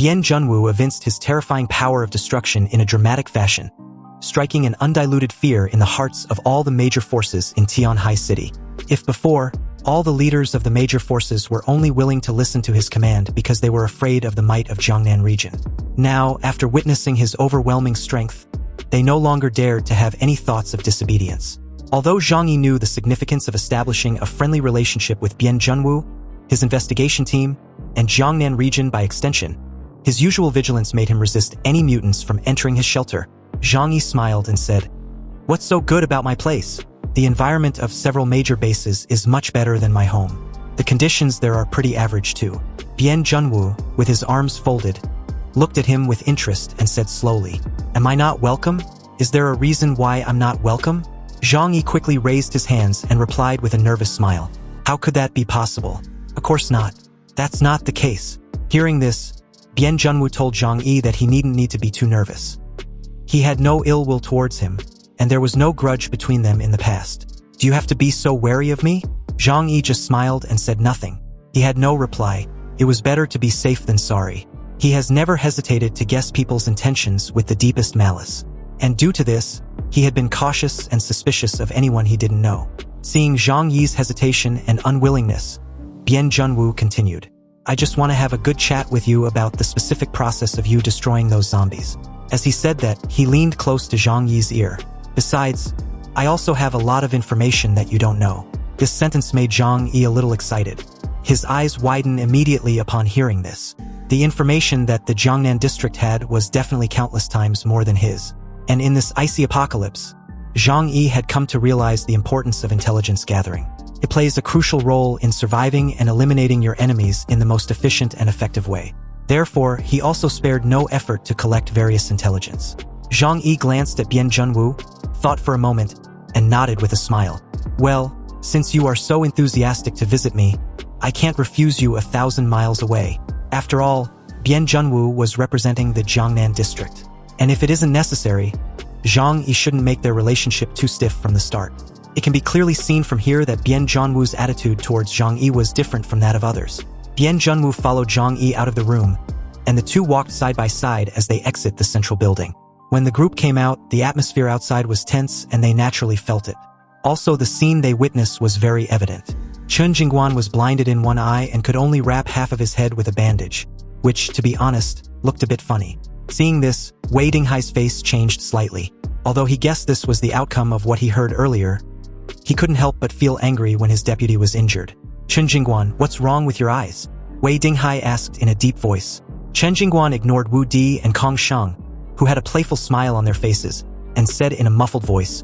Bien Junwoo evinced his terrifying power of destruction in a dramatic fashion, striking an undiluted fear in the hearts of all the major forces in Tianhai City. If before, all the leaders of the major forces were only willing to listen to his command because they were afraid of the might of Jiangnan region, now, after witnessing his overwhelming strength, they no longer dared to have any thoughts of disobedience. Although Zhang Yi knew the significance of establishing a friendly relationship with Bien Junwoo, his investigation team, and Jiangnan region by extension, his usual vigilance made him resist any mutants from entering his shelter. Zhang Yi smiled and said, "What's so good about my place? The environment of several major bases is much better than my home. The conditions there are pretty average too." Bien Junwoo, with his arms folded, looked at him with interest and said slowly, "Am I not welcome? Is there a reason why I'm not welcome?" Zhang Yi quickly raised his hands and replied with a nervous smile, "How could that be possible? Of course not. That's not the case." Hearing this, Bien Junwoo told Zhang Yi that he needn't need to be too nervous. He had no ill will towards him, and there was no grudge between them in the past. "Do you have to be so wary of me?" Zhang Yi just smiled and said nothing. He had no reply. It was better to be safe than sorry. He has never hesitated to guess people's intentions with the deepest malice. And due to this, he had been cautious and suspicious of anyone he didn't know. Seeing Zhang Yi's hesitation and unwillingness, Bien Junwoo continued, "I just want to have a good chat with you about the specific process of you destroying those zombies." As he said that, he leaned close to Zhang Yi's ear. "Besides, I also have a lot of information that you don't know." This sentence made Zhang Yi a little excited. His eyes widened immediately upon hearing this. The information that the Jiangnan district had was definitely countless times more than his. And in this icy apocalypse, Zhang Yi had come to realize the importance of intelligence gathering. It plays a crucial role in surviving and eliminating your enemies in the most efficient and effective way. Therefore, he also spared no effort to collect various intelligence. Zhang Yi glanced at Bien Junwoo, thought for a moment, and nodded with a smile. "Well, since you are so enthusiastic to visit me, I can't refuse you 1,000 miles away." After all, Bien Junwoo was representing the Jiangnan district. And if it isn't necessary, Zhang Yi shouldn't make their relationship too stiff from the start. It can be clearly seen from here that Bien Junwoo's attitude towards Zhang Yi was different from that of others. Bien Junwoo followed Zhang Yi out of the room, and the two walked side by side as they exit the central building. When the group came out, the atmosphere outside was tense and they naturally felt it. Also, the scene they witnessed was very evident. Chun Jingguan was blinded in one eye and could only wrap half of his head with a bandage, which, to be honest, looked a bit funny. Seeing this, Wei Dinghai's face changed slightly. Although he guessed this was the outcome of what he heard earlier, he couldn't help but feel angry when his deputy was injured. "Chun Jingguan, what's wrong with your eyes?" Wei Dinghai asked in a deep voice. Chen Jingguan ignored Wu Di and Kong Shang, who had a playful smile on their faces, and said in a muffled voice,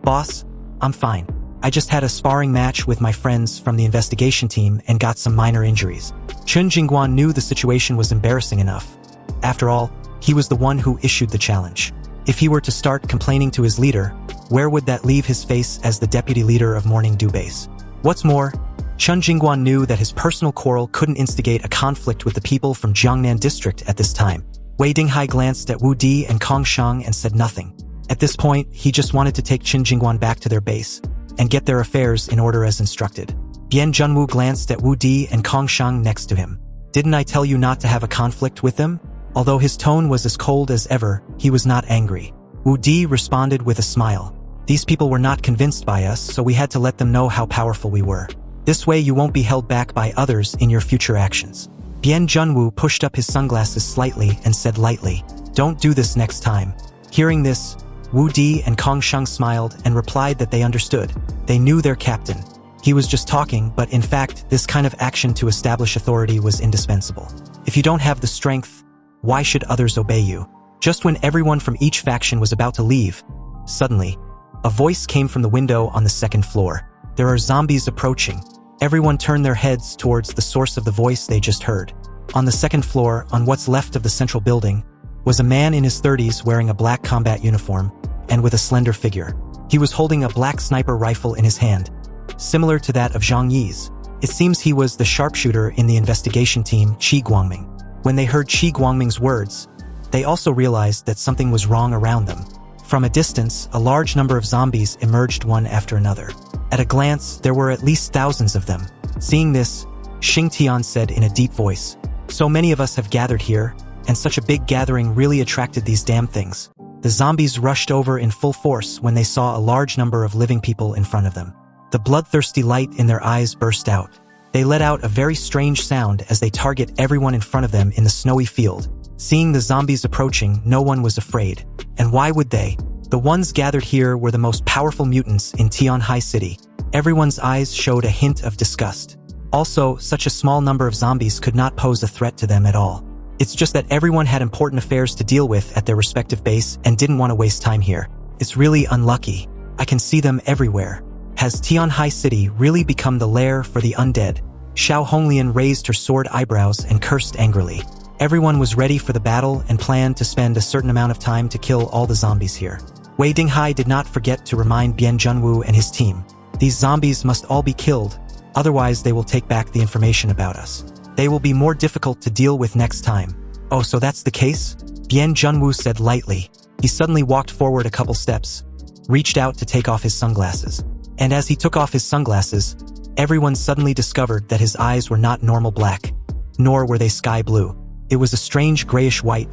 "Boss, I'm fine. I just had a sparring match with my friends from the investigation team and got some minor injuries." Chun Jingguan knew the situation was embarrassing enough. After all, he was the one who issued the challenge. If he were to start complaining to his leader, where would that leave his face as the deputy leader of Morning Dew Base? What's more, Chun Jingguan knew that his personal quarrel couldn't instigate a conflict with the people from Jiangnan district at this time. Wei Dinghai glanced at Wu Di and Kong Shang and said nothing. At this point, he just wanted to take Chun Jingguan back to their base and get their affairs in order as instructed. Bien Junwoo glanced at Wu Di and Kong Shang next to him. "Didn't I tell you not to have a conflict with them?" Although his tone was as cold as ever, he was not angry. Wu Di responded with a smile. "These people were not convinced by us, so we had to let them know how powerful we were. This way you won't be held back by others in your future actions." Bien Junwoo pushed up his sunglasses slightly and said lightly, "Don't do this next time." Hearing this, Wu Di and Kong Shang smiled and replied that they understood. They knew their captain. He was just talking, but in fact, this kind of action to establish authority was indispensable. If you don't have the strength, why should others obey you? Just when everyone from each faction was about to leave, suddenly, a voice came from the window on the second floor. "There are zombies approaching." Everyone turned their heads towards the source of the voice they just heard. On the second floor, on what's left of the central building, was a man in his 30s wearing a black combat uniform and with a slender figure. He was holding a black sniper rifle in his hand, similar to that of Zhang Yi's. It seems he was the sharpshooter in the investigation team, Qi Guangming. When they heard Qi Guangming's words, they also realized that something was wrong around them. From a distance, a large number of zombies emerged one after another. At a glance, there were at least thousands of them. Seeing this, Xing Tian said in a deep voice, "So many of us have gathered here. and such a big gathering really attracted these damn things. The zombies rushed over in full force when they saw a large number of living people in front of them. The bloodthirsty light in their eyes burst out. They let out a very strange sound as they target everyone in front of them in the snowy field. Seeing the zombies approaching, no one was afraid. And why would they? The ones gathered here were the most powerful mutants in Tianhai City. Everyone's eyes showed a hint of disgust. Also, such a small number of zombies could not pose a threat to them at all. It's just that everyone had important affairs to deal with at their respective base and didn't want to waste time here. It's really unlucky. I can see them everywhere. Has Tianhai City really become the lair for the undead? Xiao Honglian raised her sword eyebrows and cursed angrily. Everyone was ready for the battle and planned to spend a certain amount of time to kill all the zombies here. Wei Dinghai did not forget to remind Bian Junwu and his team. These zombies must all be killed, otherwise they will take back the information about us. They will be more difficult to deal with next time. Oh, so that's the case? Bian Junwu said lightly. He suddenly walked forward a couple steps, reached out to take off his sunglasses. And as he took off his sunglasses, everyone suddenly discovered that his eyes were not normal black, nor were they sky blue. It was a strange grayish white,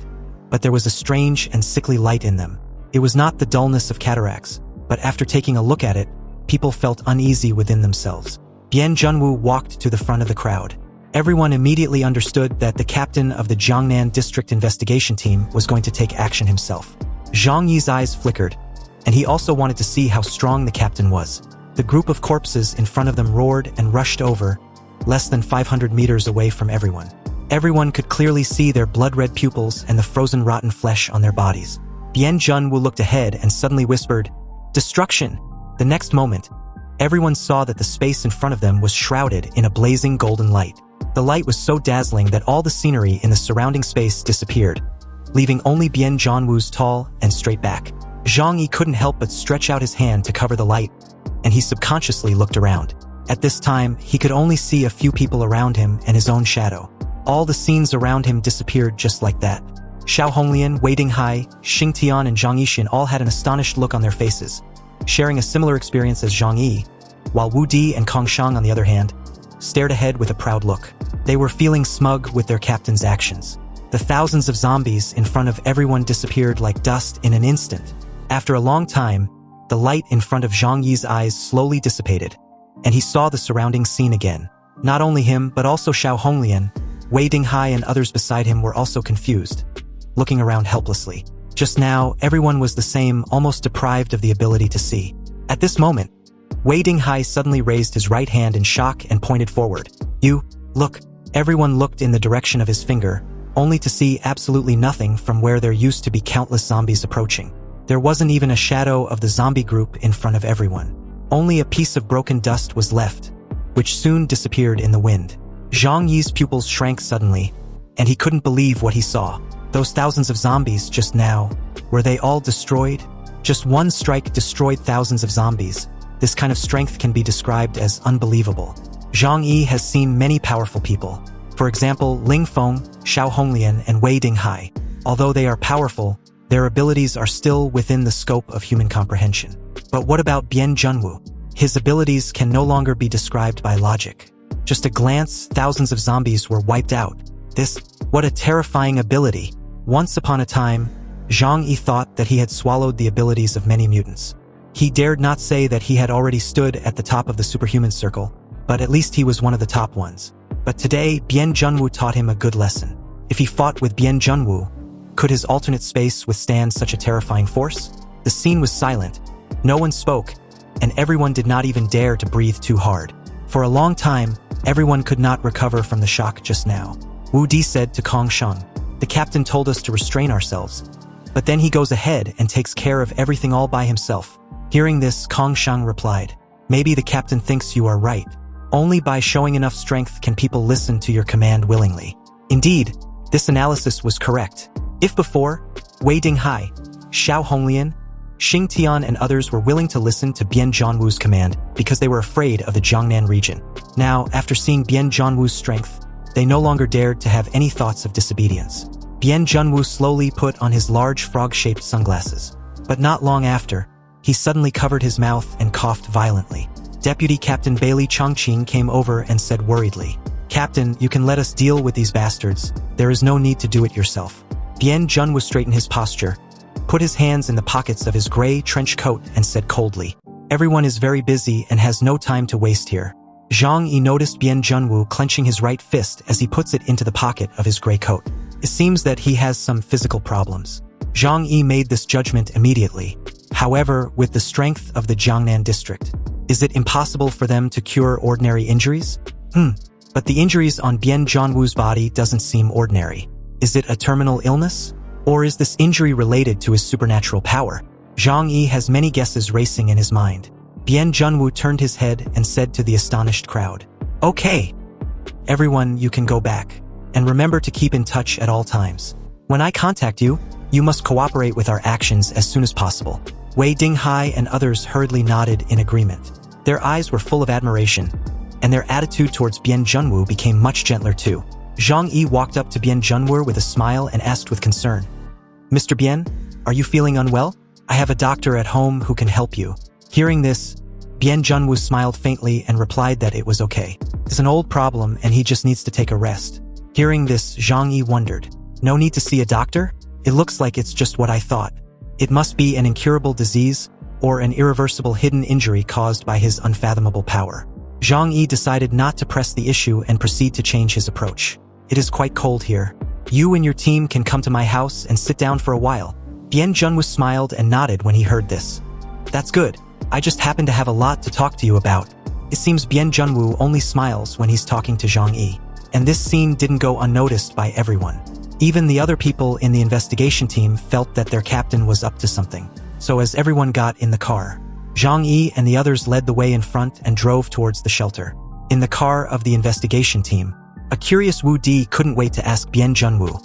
but there was a strange and sickly light in them. It was not the dullness of cataracts, but after taking a look at it, people felt uneasy within themselves. Bian Junwu walked to the front of the crowd. Everyone immediately understood that the captain of the Jiangnan District Investigation Team was going to take action himself. Zhang Yi's eyes flickered, and he also wanted to see how strong the captain was. The group of corpses in front of them roared and rushed over, less than 500 meters away from everyone. Everyone could clearly see their blood-red pupils and the frozen rotten flesh on their bodies. Bian Junwu looked ahead and suddenly whispered, "Destruction!" The next moment, everyone saw that the space in front of them was shrouded in a blazing golden light. The light was so dazzling that all the scenery in the surrounding space disappeared, leaving only Bian Junwu's tall and straight back. Zhang Yi couldn't help but stretch out his hand to cover the light, and he subconsciously looked around. At this time, he could only see a few people around him and his own shadow. All the scenes around him disappeared just like that. Xiao Honglian, Wei Dinghai, Xing Tian, and Zhang Yixin all had an astonished look on their faces, sharing a similar experience as Zhang Yi, while Wu Di and Kong Shang, on the other hand, stared ahead with a proud look. They were feeling smug with their captain's actions. The thousands of zombies in front of everyone disappeared like dust in an instant. After a long time, the light in front of Zhang Yi's eyes slowly dissipated, and he saw the surrounding scene again. Not only him, but also Xiao Honglian, Wei Dinghai, and others beside him were also confused, looking around helplessly. Just now, everyone was the same, almost deprived of the ability to see. At this moment, Wei Dinghai suddenly raised his right hand in shock and pointed forward. "You, look." Everyone looked in the direction of his finger, only to see absolutely nothing from where there used to be countless zombies approaching. There wasn't even a shadow of the zombie group in front of everyone. Only a piece of broken dust was left, which soon disappeared in the wind. Zhang Yi's pupils shrank suddenly, and he couldn't believe what he saw. Those thousands of zombies just now, were they all destroyed? Just one strike destroyed thousands of zombies. This kind of strength can be described as unbelievable. Zhang Yi has seen many powerful people. For example, Ling Feng, Xiao Honglian, and Wei Dinghai. Although they are powerful, their abilities are still within the scope of human comprehension. But what about Bian Junwu? His abilities can no longer be described by logic. Just a glance, thousands of zombies were wiped out. What a terrifying ability. Once upon a time, Zhang Yi thought that he had swallowed the abilities of many mutants. He dared not say that he had already stood at the top of the superhuman circle, but at least he was one of the top ones. But today, Bian Junwu taught him a good lesson. If he fought with Bian Junwu, could his alternate space withstand such a terrifying force? The scene was silent. No one spoke, and everyone did not even dare to breathe too hard. For a long time, everyone could not recover from the shock just now. Wu Di said to Kong Shang, "The captain told us to restrain ourselves, but then he goes ahead and takes care of everything all by himself." Hearing this, Kong Shang replied, "Maybe the captain thinks you are right. Only by showing enough strength can people listen to your command willingly." Indeed, this analysis was correct. If before, Wei Dinghai, Xiao Honglian, Xing Tian, and others were willing to listen to Bian Junwu's command because they were afraid of the Jiangnan region. Now, after seeing Bian Junwu's strength, they no longer dared to have any thoughts of disobedience. Bian Junwu slowly put on his large frog-shaped sunglasses. But not long after, he suddenly covered his mouth and coughed violently. Deputy Captain Bailey Chongqing came over and said worriedly, "Captain, you can let us deal with these bastards. There is no need to do it yourself." Bien Junwoo straightened his posture, put his hands in the pockets of his gray trench coat and said coldly, "Everyone is very busy and has no time to waste here." Zhang Yi noticed Bien Junwoo clenching his right fist as he puts it into the pocket of his gray coat. It seems that he has some physical problems. Zhang Yi made this judgment immediately. However, with the strength of the Jiangnan district, is it impossible for them to cure ordinary injuries? But the injuries on Bien Junwoo's body doesn't seem ordinary. Is it a terminal illness? Or is this injury related to his supernatural power? Zhang Yi has many guesses racing in his mind. Bien Junwoo turned his head and said to the astonished crowd, "Okay. Everyone, you can go back. And remember to keep in touch at all times. When I contact you, you must cooperate with our actions as soon as possible." Wei Dinghai and others hurriedly nodded in agreement. Their eyes were full of admiration, and their attitude towards Bien Junwoo became much gentler too. Zhang Yi walked up to Bien Junwoo with a smile and asked with concern, "Mr. Bien, are you feeling unwell? I have a doctor at home who can help you." Hearing this, Bien Junwoo smiled faintly and replied that it was okay. It's an old problem and he just needs to take a rest. Hearing this, Zhang Yi wondered, "No need to see a doctor? It looks like it's just what I thought. It must be an incurable disease or an irreversible hidden injury caused by his unfathomable power." Zhang Yi decided not to press the issue and proceed to change his approach. "It is quite cold here. You and your team can come to my house and sit down for a while." Bien Junwoo smiled and nodded when he heard this. "That's good. I just happen to have a lot to talk to you about." It seems Bien Junwoo only smiles when he's talking to Zhang Yi, and this scene didn't go unnoticed by everyone. Even the other people in the investigation team felt that their captain was up to something. So as everyone got in the car, Zhang Yi and the others led the way in front and drove towards the shelter. In the car of the investigation team, a curious Wu Di couldn't wait to ask Bien Junwoo,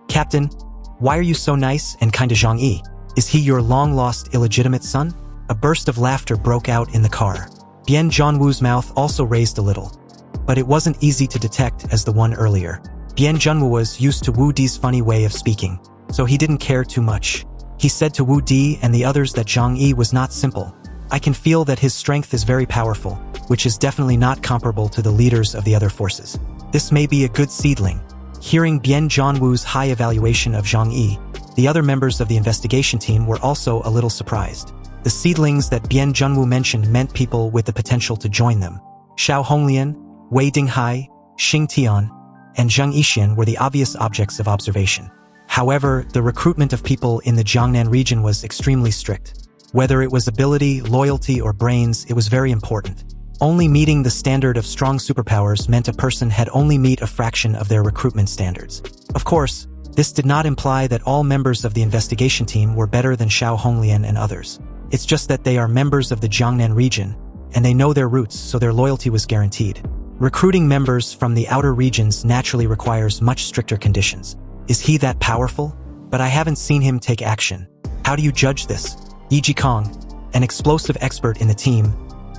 "Captain, why are you so nice and kind to Zhang Yi? Is he your long-lost illegitimate son?" A burst of laughter broke out in the car. Bien Junwoo's mouth also raised a little, but it wasn't easy to detect as the one earlier. Bien Junwoo was used to Wu Di's funny way of speaking, so he didn't care too much. He said to Wu Di and the others that Zhang Yi was not simple. "I can feel that his strength is very powerful, which is definitely not comparable to the leaders of the other forces. This may be a good seedling." Hearing Bien Junwoo's high evaluation of Zhang Yi, the other members of the investigation team were also a little surprised. The seedlings that Bien Junwoo mentioned meant people with the potential to join them. Xiao Honglian, Wei Dinghai, Xing Tian, and Zheng Yixian were the obvious objects of observation. However, the recruitment of people in the Jiangnan region was extremely strict. Whether it was ability, loyalty, or brains, it was very important. Only meeting the standard of strong superpowers meant a person had only met a fraction of their recruitment standards. Of course, this did not imply that all members of the investigation team were better than Xiao Honglian and others. It's just that they are members of the Jiangnan region, and they know their roots, so their loyalty was guaranteed. Recruiting members from the outer regions naturally requires much stricter conditions. Is he that powerful? But I haven't seen him take action. How do you judge this? Yi Jikong, an explosive expert in the team,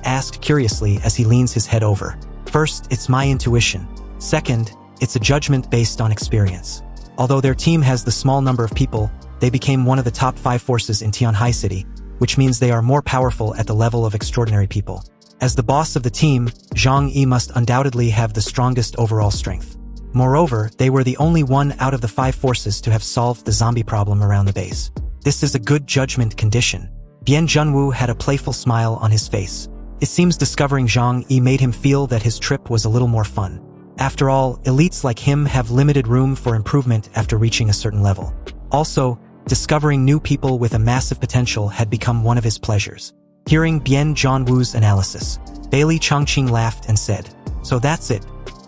asked curiously as he leans his head over. "First, it's my intuition. Second, it's a judgment based on experience. Although their team has the small number of people, they became one of the top 5 forces in Tianhai City, which means they are more powerful at the level of extraordinary people. As the boss of the team, Zhang Yi must undoubtedly have the strongest overall strength. Moreover, they were the only one out of the 5 forces to have solved the zombie problem around the base. This is a good judgment condition." Bien Junwoo had a playful smile on his face. It seems discovering Zhang Yi made him feel that his trip was a little more fun. After all, elites like him have limited room for improvement after reaching a certain level. Also, discovering new people with a massive potential had become one of his pleasures. Hearing Bien Junwoo's analysis, Bailey Chongqing laughed and said, "So that's it."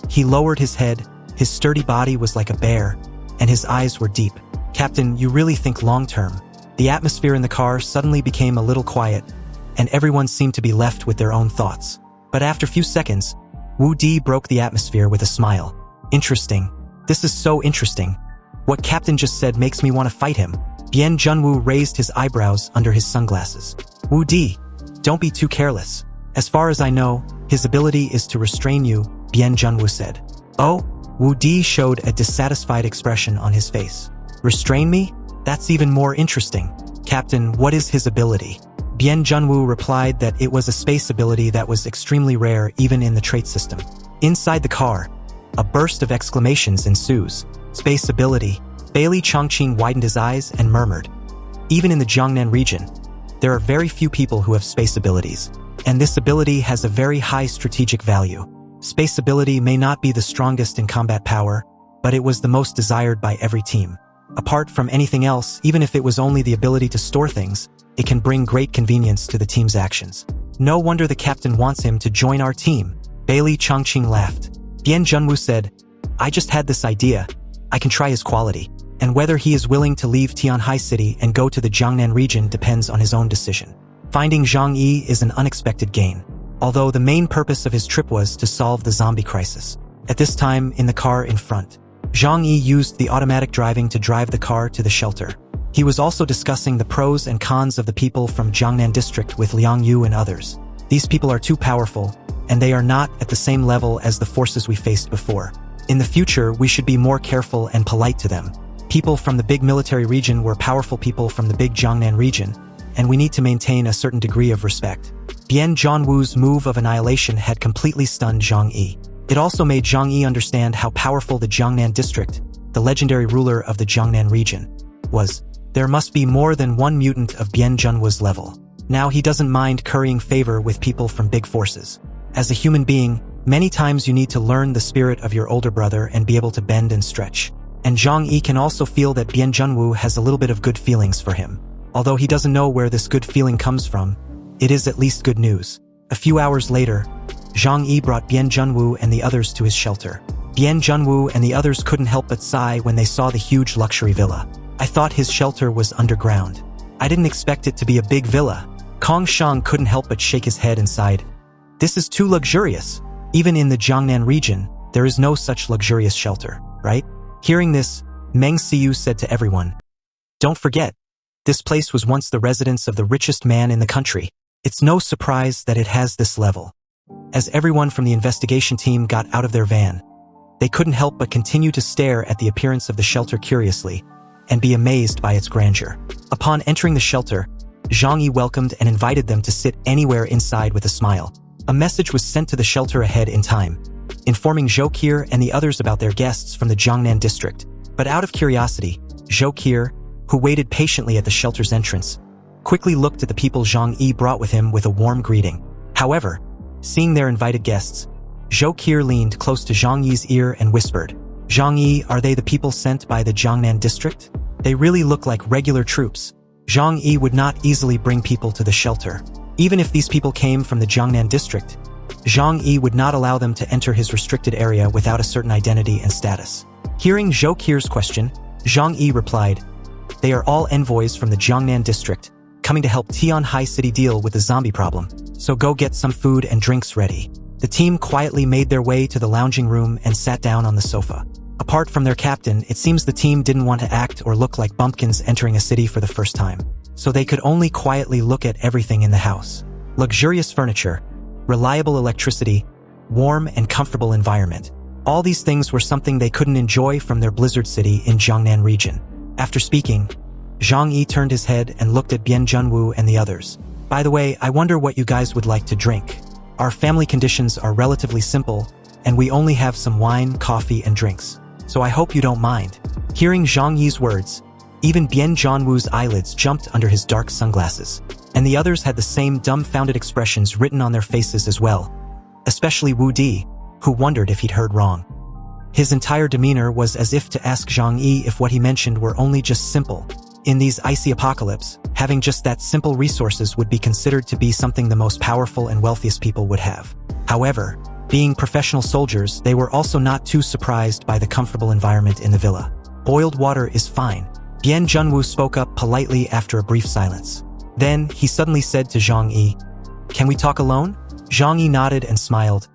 He lowered his head, his sturdy body was like a bear, and his eyes were deep. "Captain, you really think long-term." The atmosphere in the car suddenly became a little quiet, and everyone seemed to be left with their own thoughts. But after a few seconds, Wu Di broke the atmosphere with a smile. "Interesting. This is so interesting. What Captain just said makes me want to fight him." Bien Junwoo raised his eyebrows under his sunglasses. "Wu Di, don't be too careless. As far as I know, his ability is to restrain you," Bien Junwoo said. "Oh?" Wu Di showed a dissatisfied expression on his face. "Restrain me? That's even more interesting. Captain, what is his ability?" Bien Junwoo replied that it was a space ability that was extremely rare even in the trait system. Inside the car, a burst of exclamations ensues. "Space ability? Bailey Chongqing widened his eyes and murmured, "Even in the Jiangnan region, there are very few people who have space abilities, and this ability has a very high strategic value. Space ability may not be the strongest in combat power, but it was the most desired by every team. Apart from anything else, even if it was only the ability to store things, it can bring great convenience to the team's actions. No wonder the captain wants him to join our team." Bailey Chongqing laughed. Bian Junwu said, "I just had this idea. I can try his quality. And whether he is willing to leave Tianhai City and go to the Jiangnan region depends on his own decision." Finding Zhang Yi is an unexpected gain, although the main purpose of his trip was to solve the zombie crisis. At this time, in the car in front, Zhang Yi used the automatic driving to drive the car to the shelter. He was also discussing the pros and cons of the people from Jiangnan district with Liang Yu and others. These people are too powerful, and they are not at the same level as the forces we faced before. In the future, we should be more careful and polite to them. People from the big military region were powerful people from the big Jiangnan region, and we need to maintain a certain degree of respect. Bian Zhanwu's move of annihilation had completely stunned Zhang Yi. It also made Zhang Yi understand how powerful the Jiangnan district, the legendary ruler of the Jiangnan region, was. There must be more than one mutant of Bian Zhanwu's level. Now he doesn't mind currying favor with people from big forces. As a human being, many times you need to learn the spirit of your older brother and be able to bend and stretch. And Zhang Yi can also feel that Bian Zhanwu has a little bit of good feelings for him. Although he doesn't know where this good feeling comes from, it is at least good news. A few hours later, Zhang Yi brought Bian Zhanwu and the others to his shelter. Bian Zhanwu and the others couldn't help but sigh when they saw the huge luxury villa. "I thought his shelter was underground. I didn't expect it to be a big villa." Kong Shang couldn't help but shake his head and sighed. "This is too luxurious. Even in the Jiangnan region, there is no such luxurious shelter, right?" Hearing this, Meng Xiu said to everyone, "Don't forget, this place was once the residence of the richest man in the country. It's no surprise that it has this level." As everyone from the investigation team got out of their van, they couldn't help but continue to stare at the appearance of the shelter curiously and be amazed by its grandeur. Upon entering the shelter, Zhang Yi welcomed and invited them to sit anywhere inside with a smile. A message was sent to the shelter ahead in time, informing Zhou Qir and the others about their guests from the Jiangnan district. But out of curiosity, Zhou Qir, who waited patiently at the shelter's entrance, quickly looked at the people Zhang Yi brought with him with a warm greeting. However, seeing their invited guests, Zhou Qir leaned close to Zhang Yi's ear and whispered, "Zhang Yi, are they the people sent by the Jiangnan district? They really look like regular troops." Zhang Yi would not easily bring people to the shelter. Even if these people came from the Jiangnan district, Zhang Yi would not allow them to enter his restricted area without a certain identity and status. Hearing Zhou Qir's question, Zhang Yi replied, "They are all envoys from the Jiangnan district, coming to help Tianhai City deal with the zombie problem. So go get some food and drinks ready." The team quietly made their way to the lounging room and sat down on the sofa. Apart from their captain, it seems the team didn't want to act or look like bumpkins entering a city for the first time. So they could only quietly look at everything in the house. Luxurious furniture, reliable electricity, warm and comfortable environment. All these things were something they couldn't enjoy from their blizzard city in Jiangnan region. After speaking, Zhang Yi turned his head and looked at Bian Zhanwu and the others. "By the way, I wonder what you guys would like to drink. Our family conditions are relatively simple, and we only have some wine, coffee, and drinks. So I hope you don't mind." Hearing Zhang Yi's words, even Bian Zhanwu's eyelids jumped under his dark sunglasses, and the others had the same dumbfounded expressions written on their faces as well, especially Wu Di, who wondered if he'd heard wrong. His entire demeanor was as if to ask Zhang Yi if what he mentioned were only just simple. In these icy apocalypse, having just that simple resources would be considered to be something the most powerful and wealthiest people would have. However, being professional soldiers, they were also not too surprised by the comfortable environment in the villa. "Boiled water is fine." Bian Zhanwu spoke up politely after a brief silence. Then, he suddenly said to Zhang Yi, "Can we talk alone?" Zhang Yi nodded and smiled.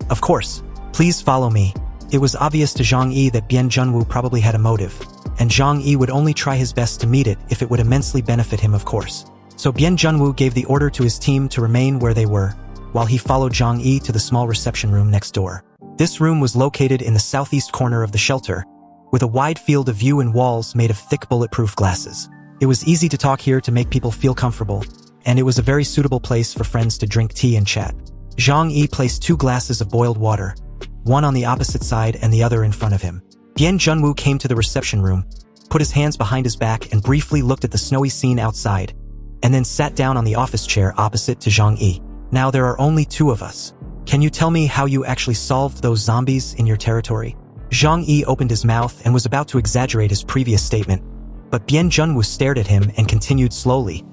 "Of course. Please follow me." It was obvious to Zhang Yi that Bian Zhanwu probably had a motive, and Zhang Yi would only try his best to meet it if it would immensely benefit him, of course. So Bian Zhanwu gave the order to his team to remain where they were, while he followed Zhang Yi to the small reception room next door. This room was located in the southeast corner of the shelter, with a wide field of view and walls made of thick bulletproof glasses. It was easy to talk here to make people feel comfortable, and it was a very suitable place for friends to drink tea and chat. Zhang Yi placed 2 glasses of boiled water, one on the opposite side and the other in front of him. Bian Zhanwu came to the reception room, put his hands behind his back and briefly looked at the snowy scene outside, and then sat down on the office chair opposite to Zhang Yi. Now there are only two of us. Can you tell me how you actually solved those zombies in your territory? Zhang Yi opened his mouth and was about to exaggerate his previous statement, but Bian Junwu stared at him and continued slowly.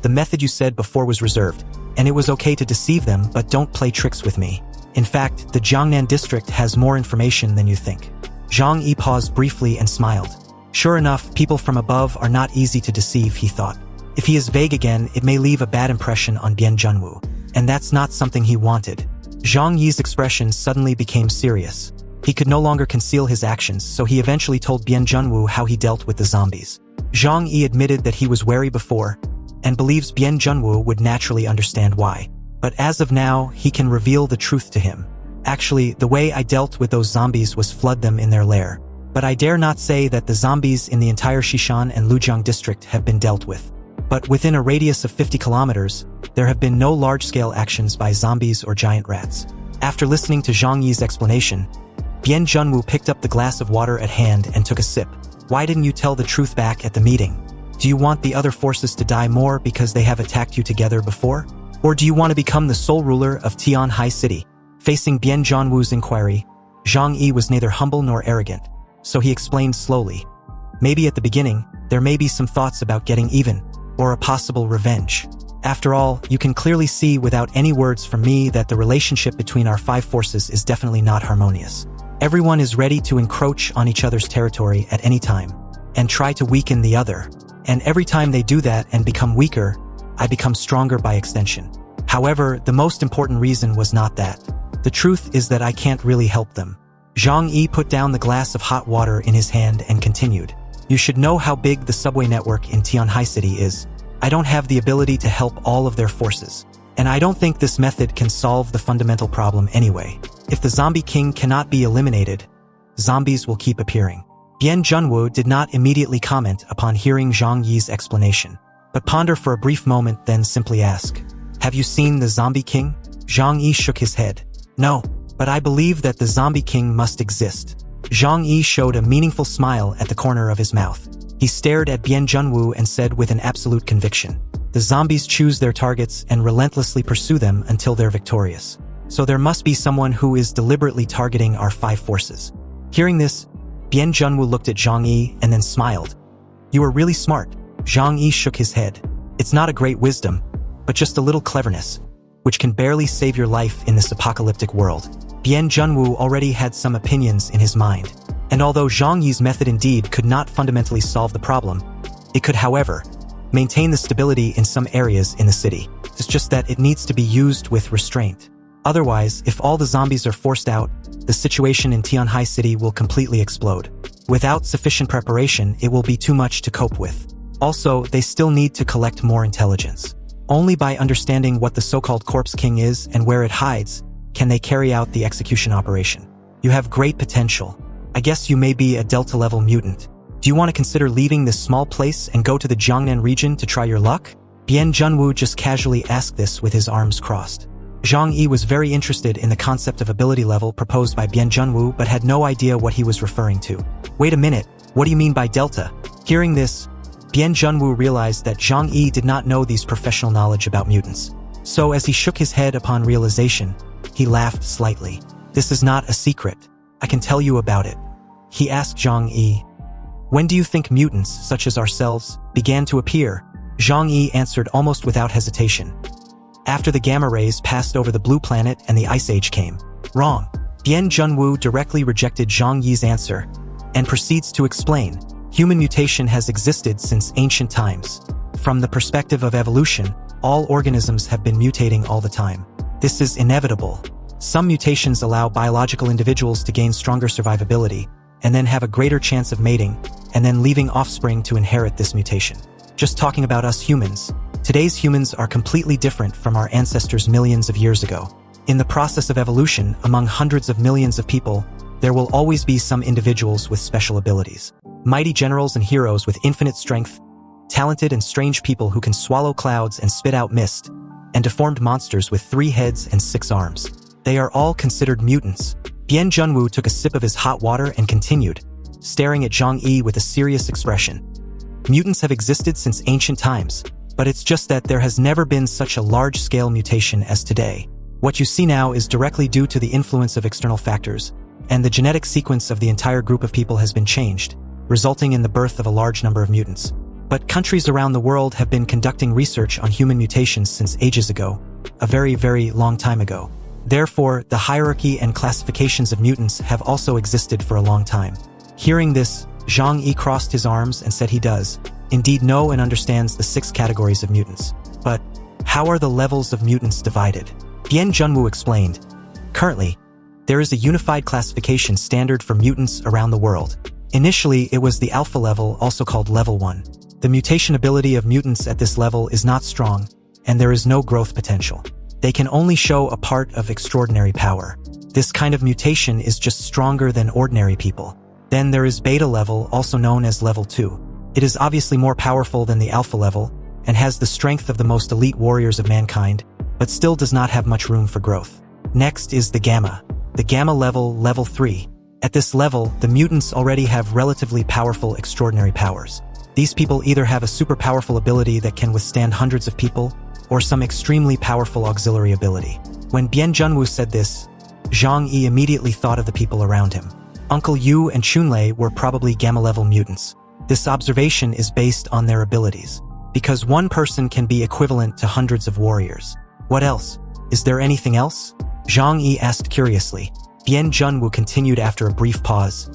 The method you said before was reserved, and it was okay to deceive them, but don't play tricks with me. In fact, the Jiangnan district has more information than you think. Zhang Yi paused briefly and smiled. Sure enough, people from above are not easy to deceive, he thought. If he is vague again, it may leave a bad impression on Bian Junwu, and that's not something he wanted. Zhang Yi's expression suddenly became serious. He could no longer conceal his actions, so he eventually told Bian Junwu how he dealt with the zombies. Zhang Yi admitted that he was wary before, and believes Bian Junwu would naturally understand why. But as of now, he can reveal the truth to him. Actually, the way I dealt with those zombies was flood them in their lair. But I dare not say that the zombies in the entire Xishan and Lujiang district have been dealt with. But within a radius of 50 kilometers, there have been no large-scale actions by zombies or giant rats. After listening to Zhang Yi's explanation, Bian Junwu picked up the glass of water at hand and took a sip. Why didn't you tell the truth back at the meeting? Do you want the other forces to die more because they have attacked you together before? Or do you want to become the sole ruler of Tianhai City? Facing Bian Junwu's inquiry, Zhang Yi was neither humble nor arrogant, so he explained slowly. Maybe at the beginning, there may be some thoughts about getting even, or a possible revenge. After all, you can clearly see without any words from me that the relationship between our five forces is definitely not harmonious. Everyone is ready to encroach on each other's territory at any time, and try to weaken the other. And every time they do that and become weaker, I become stronger by extension. However, the most important reason was not that. The truth is that I can't really help them. Zhang Yi put down the glass of hot water in his hand and continued. You should know how big the subway network in Tianhai City is. I don't have the ability to help all of their forces. And I don't think this method can solve the fundamental problem anyway. If the zombie king cannot be eliminated, zombies will keep appearing. Bian Junwu did not immediately comment upon hearing Zhang Yi's explanation, but ponder for a brief moment, then simply ask, have you seen the zombie king? Zhang Yi shook his head. No, but I believe that the zombie king must exist. Zhang Yi showed a meaningful smile at the corner of his mouth. He stared at Bian Junwu and said with an absolute conviction, the zombies choose their targets and relentlessly pursue them until they're victorious. So there must be someone who is deliberately targeting our five forces. Hearing this, Bian Junwu looked at Zhang Yi and then smiled. You are really smart. Zhang Yi shook his head. It's not a great wisdom, but just a little cleverness, which can barely save your life in this apocalyptic world. Bian Junwu already had some opinions in his mind, and although Zhang Yi's method indeed could not fundamentally solve the problem, it could, however, maintain the stability in some areas in the city. It's just that it needs to be used with restraint. Otherwise, if all the zombies are forced out, the situation in Tianhai City will completely explode. Without sufficient preparation, it will be too much to cope with. Also, they still need to collect more intelligence. Only by understanding what the so-called Corpse King is and where it hides, can they carry out the execution operation. You have great potential. I guess you may be a Delta-level mutant. Do you want to consider leaving this small place and go to the Jiangnan region to try your luck? Bian Junwu just casually asked this with his arms crossed. Zhang Yi was very interested in the concept of ability level proposed by Bian Junwu but had no idea what he was referring to. Wait a minute, what do you mean by Delta? Hearing this, Bian Junwu realized that Zhang Yi did not know these professional knowledge about mutants. So as he shook his head upon realization, he laughed slightly. This is not a secret. I can tell you about it. He asked Zhang Yi. When do you think mutants, such as ourselves, began to appear? Zhang Yi answered almost without hesitation. After the gamma rays passed over the blue planet and the Ice Age came. Wrong. Bian Junwu directly rejected Zhang Yi's answer and proceeds to explain. Human mutation has existed since ancient times. From the perspective of evolution, all organisms have been mutating all the time. This is inevitable. Some mutations allow biological individuals to gain stronger survivability, and then have a greater chance of mating, and then leaving offspring to inherit this mutation. Just talking about us humans, today's humans are completely different from our ancestors millions of years ago. In the process of evolution, among hundreds of millions of people, there will always be some individuals with special abilities. Mighty generals and heroes with infinite strength, talented and strange people who can swallow clouds and spit out mist, and deformed monsters with 3 heads and 6 arms. They are all considered mutants. Bian Junwu took a sip of his hot water and continued. staring at Zhang Yi with a serious expression. Mutants have existed since ancient times, but it's just that there has never been such a large-scale mutation as today. What you see now is directly due to the influence of external factors, and the genetic sequence of the entire group of people has been changed, resulting in the birth of a large number of mutants. But countries around the world have been conducting research on human mutations since ages ago, a very, very long time ago. Therefore, the hierarchy and classifications of mutants have also existed for a long time. Hearing this, Zhang Yi crossed his arms and said he does indeed know and understands the 6 categories of mutants. But how are the levels of mutants divided? Bian Junwu explained. Currently, there is a unified classification standard for mutants around the world. Initially, it was the alpha level, also called level 1. The mutation ability of mutants at this level is not strong, and there is no growth potential. They can only show a part of extraordinary power. This kind of mutation is just stronger than ordinary people. Then there is beta level, also known as level 2. It is obviously more powerful than the alpha level, and has the strength of the most elite warriors of mankind, but still does not have much room for growth. Next is the gamma. The gamma level, level 3. At this level, the mutants already have relatively powerful extraordinary powers. These people either have a super powerful ability that can withstand hundreds of people, or some extremely powerful auxiliary ability. When Bian Junwu said this, Zhang Yi immediately thought of the people around him. Uncle Yu and Chunlei were probably gamma-level mutants. This observation is based on their abilities, because one person can be equivalent to hundreds of warriors. What else? Is there anything else? Zhang Yi asked curiously. Bian Junwu continued after a brief pause.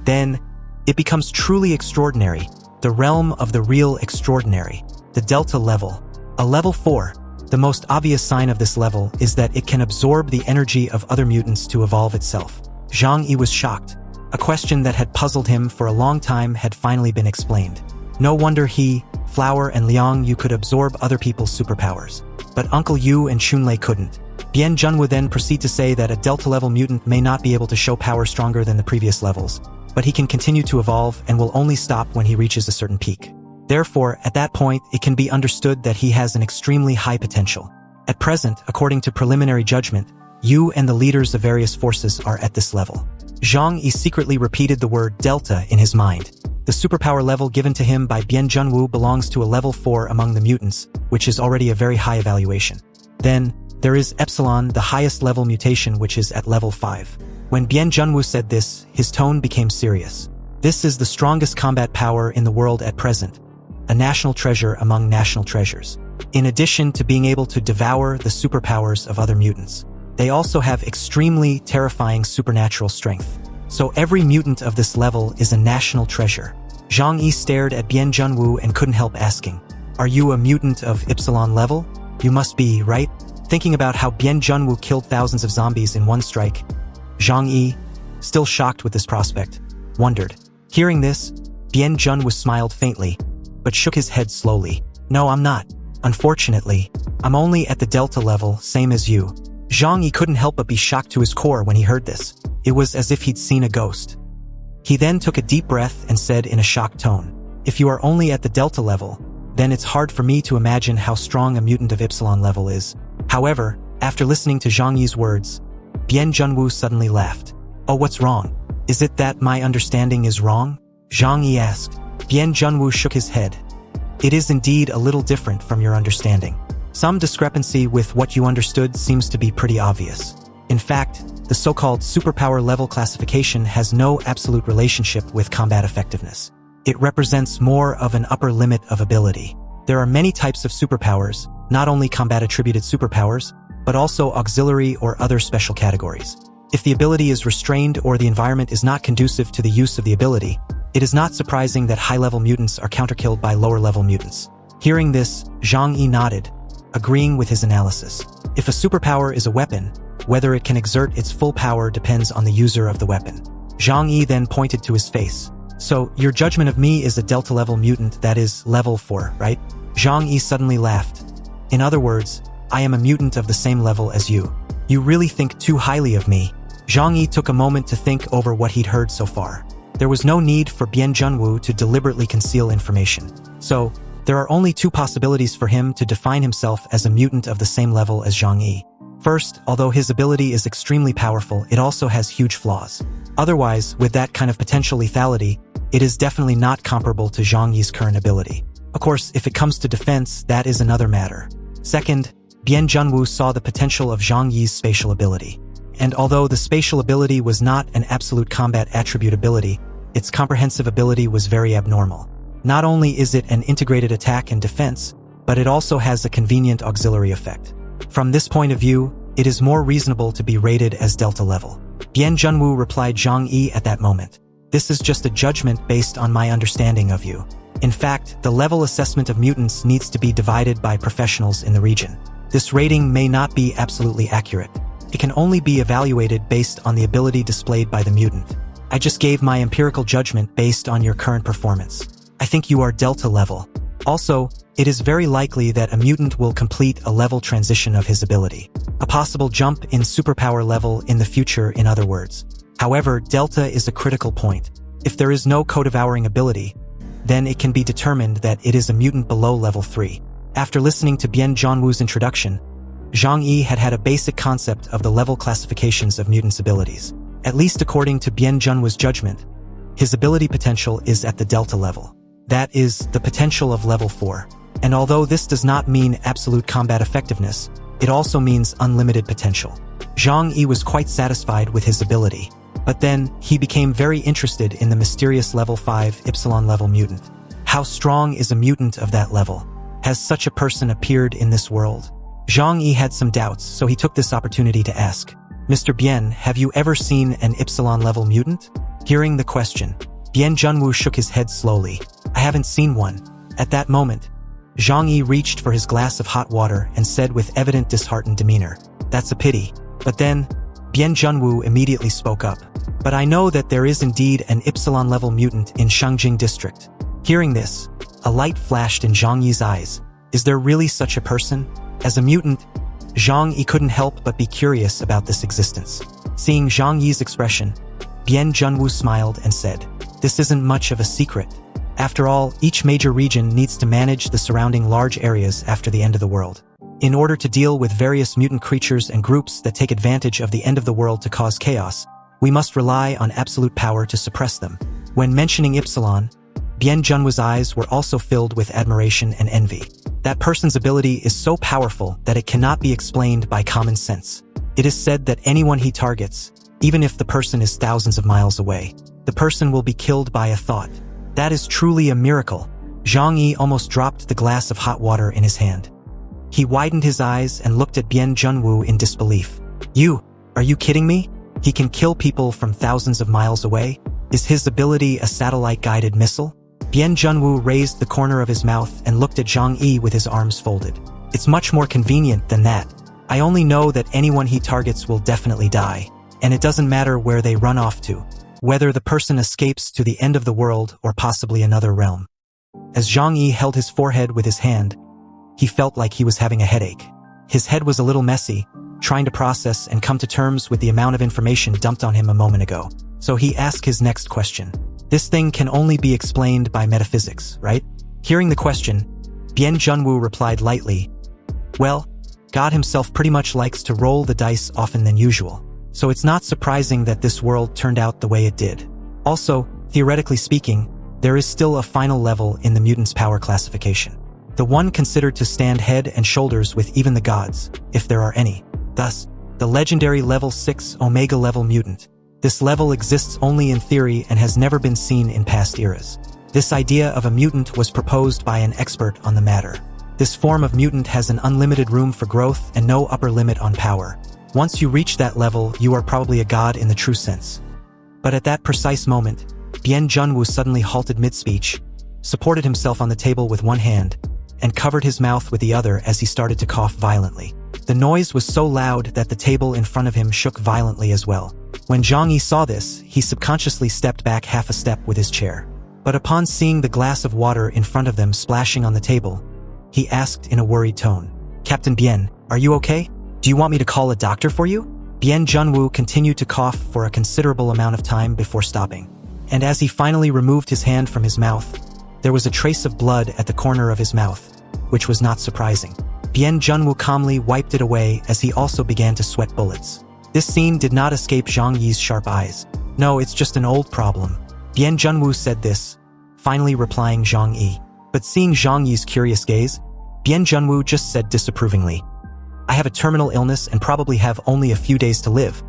Then, it becomes truly extraordinary, the realm of the real extraordinary, the Delta level. A level 4. The most obvious sign of this level is that it can absorb the energy of other mutants to evolve itself. Zhang Yi was shocked. A question that had puzzled him for a long time had finally been explained. No wonder he, Flower, and Liang Yu could absorb other people's superpowers. But Uncle Yu and Chunlei couldn't. Bian Junwu then proceed to say that a Delta-level mutant may not be able to show power stronger than the previous levels, but he can continue to evolve and will only stop when he reaches a certain peak. Therefore, at that point, it can be understood that he has an extremely high potential. At present, according to preliminary judgment, Yu and the leaders of various forces are at this level. Zhang Yi secretly repeated the word Delta in his mind. The superpower level given to him by Bian Junwu belongs to a level 4 among the mutants, which is already a very high evaluation. Then, there is Epsilon, the highest level mutation, which is at level 5. When Bian Junwu said this, his tone became serious. This is the strongest combat power in the world at present, a national treasure among national treasures. In addition to being able to devour the superpowers of other mutants, they also have extremely terrifying supernatural strength. So every mutant of this level is a national treasure. Zhang Yi stared at Bian Junwu and couldn't help asking, "Are you a mutant of Epsilon level? You must be, right?" Thinking about how Bian Junwu killed thousands of zombies in one strike, Zhang Yi, still shocked with this prospect, wondered. Hearing this, Bian Junwu smiled faintly, but shook his head slowly. "No, I'm not. Unfortunately, I'm only at the Delta level, same as you." Zhang Yi couldn't help but be shocked to his core when he heard this. It was as if he'd seen a ghost. He then took a deep breath and said in a shocked tone, "If you are only at the Delta level, then it's hard for me to imagine how strong a mutant of Epsilon level is." However, after listening to Zhang Yi's words, Bian Junwu suddenly laughed. "Oh, what's wrong? Is it that my understanding is wrong?" Zhang Yi asked. Bian Junwu shook his head. "It is indeed a little different from your understanding. Some discrepancy with what you understood seems to be pretty obvious. In fact, the so-called superpower level classification has no absolute relationship with combat effectiveness. It represents more of an upper limit of ability. There are many types of superpowers, not only combat-attributed superpowers, but also auxiliary or other special categories. If the ability is restrained or the environment is not conducive to the use of the ability, it is not surprising that high-level mutants are counterkilled by lower-level mutants. Hearing this, Zhang Yi nodded, agreeing with his analysis. If a superpower is a weapon, whether it can exert its full power depends on the user of the weapon. Zhang Yi then pointed to his face. "So, your judgment of me is a Delta-level mutant that is level 4, right?" Zhang Yi suddenly laughed. "In other words, I am a mutant of the same level as you. You really think too highly of me." Zhang Yi took a moment to think over what he'd heard so far. There was no need for Bian Junwu to deliberately conceal information. So, there are only two possibilities for him to define himself as a mutant of the same level as Zhang Yi. First, although his ability is extremely powerful, it also has huge flaws. Otherwise, with that kind of potential lethality, it is definitely not comparable to Zhang Yi's current ability. Of course, if it comes to defense, that is another matter. Second, Bian Junwu saw the potential of Zhang Yi's spatial ability. And although the spatial ability was not an absolute combat attribute ability, its comprehensive ability was very abnormal. Not only is it an integrated attack and defense, but it also has a convenient auxiliary effect. From this point of view, it is more reasonable to be rated as Delta level. Bian Junwu replied Zhang Yi at that moment. This is just a judgment based on my understanding of you. In fact, the level assessment of mutants needs to be divided by professionals in the region. This rating may not be absolutely accurate. It can only be evaluated based on the ability displayed by the mutant. I just gave my empirical judgment based on your current performance. I think you are Delta level. Also, it is very likely that a mutant will complete a level transition of his ability. A possible jump in superpower level in the future, in other words. However, Delta is a critical point. If there is no co-devouring ability, then it can be determined that it is a mutant below level 3. After listening to Bian Junwu's introduction, Zhang Yi had had a basic concept of the level classifications of mutants' abilities. At least according to Bian Junwu's judgment, his ability potential is at the Delta level. That is, the potential of level 4. And although this does not mean absolute combat effectiveness, it also means unlimited potential. Zhang Yi was quite satisfied with his ability. But then, he became very interested in the mysterious level 5 Epsilon level mutant. How strong is a mutant of that level? Has such a person appeared in this world? Zhang Yi had some doubts, so he took this opportunity to ask, Mr. Bian, have you ever seen an Epsilon level mutant? Hearing the question, Bian Junwu shook his head slowly. I haven't seen one. At that moment, Zhang Yi reached for his glass of hot water and said with evident disheartened demeanor, That's a pity. But then, Bian Junwu immediately spoke up. But I know that there is indeed an Epsilon level mutant in Shangjing district. Hearing this, a light flashed in Zhang Yi's eyes. Is there really such a person? As a mutant, Zhang Yi couldn't help but be curious about this existence. Seeing Zhang Yi's expression, Bian Junwu smiled and said, This isn't much of a secret. After all, each major region needs to manage the surrounding large areas after the end of the world. In order to deal with various mutant creatures and groups that take advantage of the end of the world to cause chaos, we must rely on absolute power to suppress them. When mentioning Epsilon, Bian Junwu's eyes were also filled with admiration and envy. That person's ability is so powerful that it cannot be explained by common sense. It is said that anyone he targets, even if the person is thousands of miles away, the person will be killed by a thought. That is truly a miracle. Zhang Yi almost dropped the glass of hot water in his hand. He widened his eyes and looked at Bian Junwu in disbelief. Are you kidding me? He can kill people from thousands of miles away? Is his ability a satellite-guided missile? Bian Junwu raised the corner of his mouth and looked at Zhang Yi with his arms folded. It's much more convenient than that. I only know that anyone he targets will definitely die, and it doesn't matter where they run off to, whether the person escapes to the end of the world or possibly another realm. As Zhang Yi held his forehead with his hand, he felt like he was having a headache. His head was a little messy, trying to process and come to terms with the amount of information dumped on him a moment ago. So he asked his next question. This thing can only be explained by metaphysics, right? Hearing the question, Bian Junwu replied lightly, Well, God himself pretty much likes to roll the dice often than usual. So it's not surprising that this world turned out the way it did. Also, theoretically speaking, there is still a final level in the mutant's power classification. The one considered to stand head and shoulders with even the gods, if there are any. Thus, the legendary level 6 Omega level mutant. This level exists only in theory and has never been seen in past eras. This idea of a mutant was proposed by an expert on the matter. This form of mutant has an unlimited room for growth and no upper limit on power. Once you reach that level, you are probably a god in the true sense. But at that precise moment, Bian Junwu suddenly halted mid-speech, supported himself on the table with one hand, and covered his mouth with the other as he started to cough violently. The noise was so loud that the table in front of him shook violently as well. When Zhang Yi saw this, he subconsciously stepped back half a step with his chair. But upon seeing the glass of water in front of them splashing on the table, he asked in a worried tone, Captain Bian, are you okay? Do you want me to call a doctor for you? Bian Junwu continued to cough for a considerable amount of time before stopping. And as he finally removed his hand from his mouth, there was a trace of blood at the corner of his mouth, which was not surprising. Bian Junwu calmly wiped it away as he also began to sweat bullets. This scene did not escape Zhang Yi's sharp eyes. No, it's just an old problem. Bien Junwoo said this, finally replying Zhang Yi. But seeing Zhang Yi's curious gaze, Bien Junwoo just said disapprovingly, I have a terminal illness and probably have only a few days to live.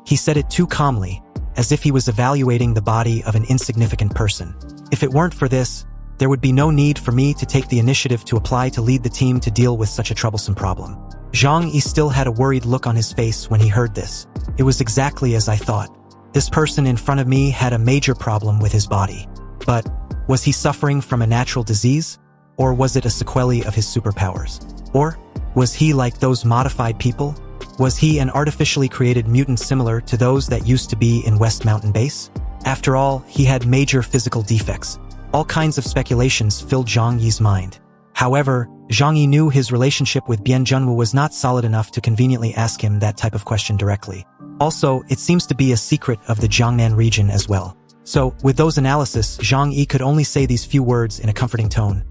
He said it too calmly, as if he was evaluating the body of an insignificant person. If it weren't for this, there would be no need for me to take the initiative to apply to lead the team to deal with such a troublesome problem. Zhang Yi still had a worried look on his face when he heard this. It was exactly as I thought. This person in front of me had a major problem with his body. But was he suffering from a natural disease? Or was it a sequelae of his superpowers? Or was he like those modified people? Was he an artificially created mutant similar to those that used to be in West Mountain Base? After all, he had major physical defects. All kinds of speculations filled Zhang Yi's mind. However, Zhang Yi knew his relationship with Bien Junwoo was not solid enough to conveniently ask him that type of question directly. Also, it seems to be a secret of the Jiangnan region as well. So, with those analysis, Zhang Yi could only say these few words in a comforting tone.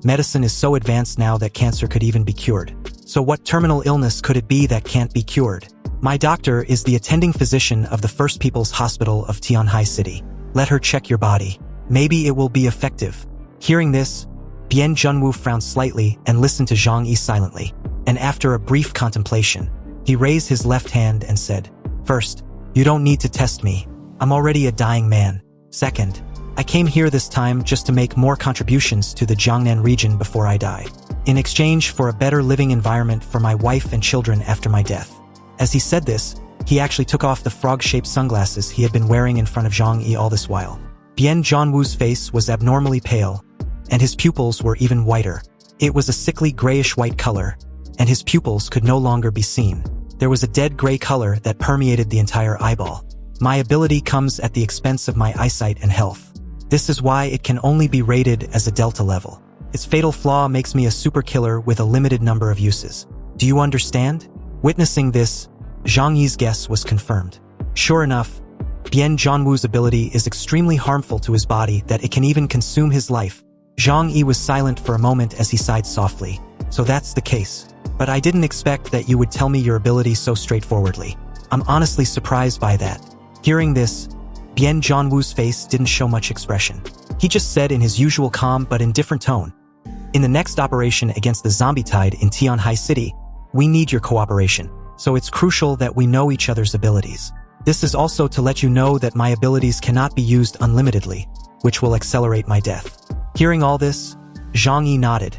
Medicine is so advanced now that cancer could even be cured. So what terminal illness could it be that can't be cured? My doctor is the attending physician of the First People's Hospital of Tianhai City. Let her check your body. Maybe it will be effective. Hearing this, Bien Junwoo frowned slightly and listened to Zhang Yi silently. And after a brief contemplation, he raised his left hand and said, First, you don't need to test me. I'm already a dying man. Second, I came here this time just to make more contributions to the Jiangnan region before I die, in exchange for a better living environment for my wife and children after my death. As he said this, he actually took off the frog-shaped sunglasses he had been wearing in front of Zhang Yi all this while. Bien Junwoo's face was abnormally pale, and his pupils were even whiter. It was a sickly grayish-white color, and his pupils could no longer be seen. There was a dead gray color that permeated the entire eyeball. My ability comes at the expense of my eyesight and health. This is why it can only be rated as a Delta level. Its fatal flaw makes me a super killer with a limited number of uses. Do you understand? Witnessing this, Zhang Yi's guess was confirmed. Sure enough, Bien Junwoo's ability is extremely harmful to his body that it can even consume his life. Zhang Yi was silent for a moment as he sighed softly. So that's the case. But I didn't expect that you would tell me your ability so straightforwardly. I'm honestly surprised by that. Hearing this, Bien Junwoo's face didn't show much expression. He just said in his usual calm but indifferent tone, In the next operation against the zombie tide in Tianhai City, we need your cooperation, so it's crucial that we know each other's abilities. This is also to let you know that my abilities cannot be used unlimitedly, which will accelerate my death. Hearing all this, Zhang Yi nodded,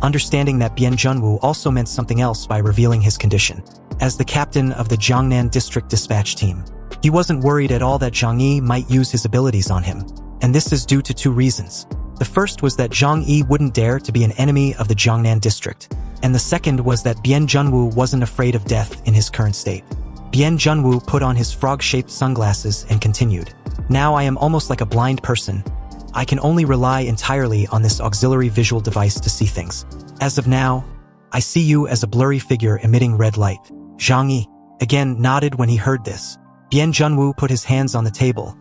understanding that Bien Junwoo also meant something else by revealing his condition. As the captain of the Jiangnan District Dispatch Team, he wasn't worried at all that Zhang Yi might use his abilities on him, and this is due to two reasons. The first was that Zhang Yi wouldn't dare to be an enemy of the Jiangnan district, and the second was that Bien Junwoo wasn't afraid of death in his current state. Bien Junwoo put on his frog-shaped sunglasses and continued, Now I am almost like a blind person. I can only rely entirely on this auxiliary visual device to see things. As of now, I see you as a blurry figure emitting red light. Zhang Yi again nodded when he heard this. Bien Junwoo put his hands on the table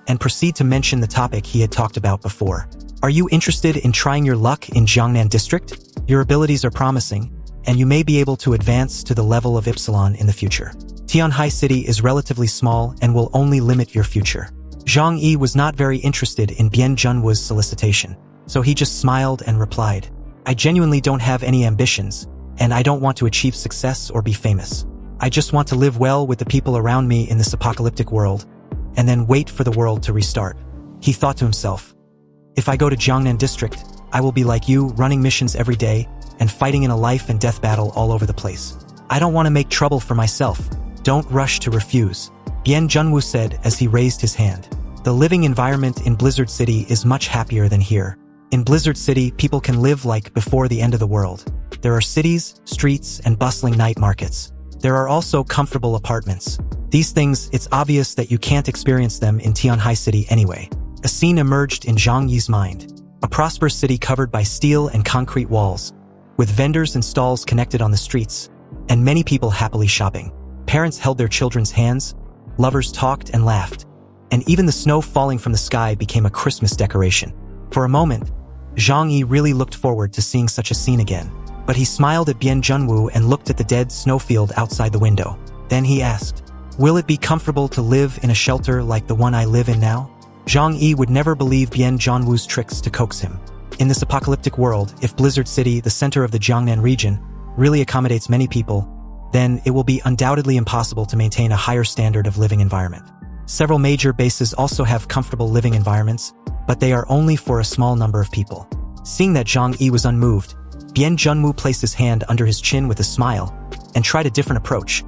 and proceeded to mention the topic he had talked about before. Are you interested in trying your luck in Jiangnan District? Your abilities are promising, and you may be able to advance to the level of Epsilon in the future. Tianhai City is relatively small and will only limit your future. Zhang Yi was not very interested in Bien Junwoo's solicitation, so he just smiled and replied, I genuinely don't have any ambitions, and I don't want to achieve success or be famous. I just want to live well with the people around me in this apocalyptic world, and then wait for the world to restart. He thought to himself, if I go to Jiangnan District, I will be like you, running missions every day and fighting in a life and death battle all over the place. I don't want to make trouble for myself. Don't rush to refuse. Bien Junwoo said as he raised his hand. The living environment in Blizzard City is much happier than here. In Blizzard City, people can live like before the end of the world. There are cities, streets, and bustling night markets. There are also comfortable apartments. These things, it's obvious that you can't experience them in Tianhai City anyway. A scene emerged in Zhang Yi's mind. A prosperous city covered by steel and concrete walls, with vendors and stalls connected on the streets, and many people happily shopping. Parents held their children's hands, lovers talked and laughed, and even the snow falling from the sky became a Christmas decoration. For a moment, Zhang Yi really looked forward to seeing such a scene again. But he smiled at Bien Junwoo and looked at the dead snowfield outside the window. Then he asked, Will it be comfortable to live in a shelter like the one I live in now? Zhang Yi would never believe Bien Zhanwu's tricks to coax him. In this apocalyptic world, if Blizzard City, the center of the Jiangnan region, really accommodates many people, then it will be undoubtedly impossible to maintain a higher standard of living environment. Several major bases also have comfortable living environments, but they are only for a small number of people. Seeing that Zhang Yi was unmoved, Bien Zhanwu placed his hand under his chin with a smile and tried a different approach.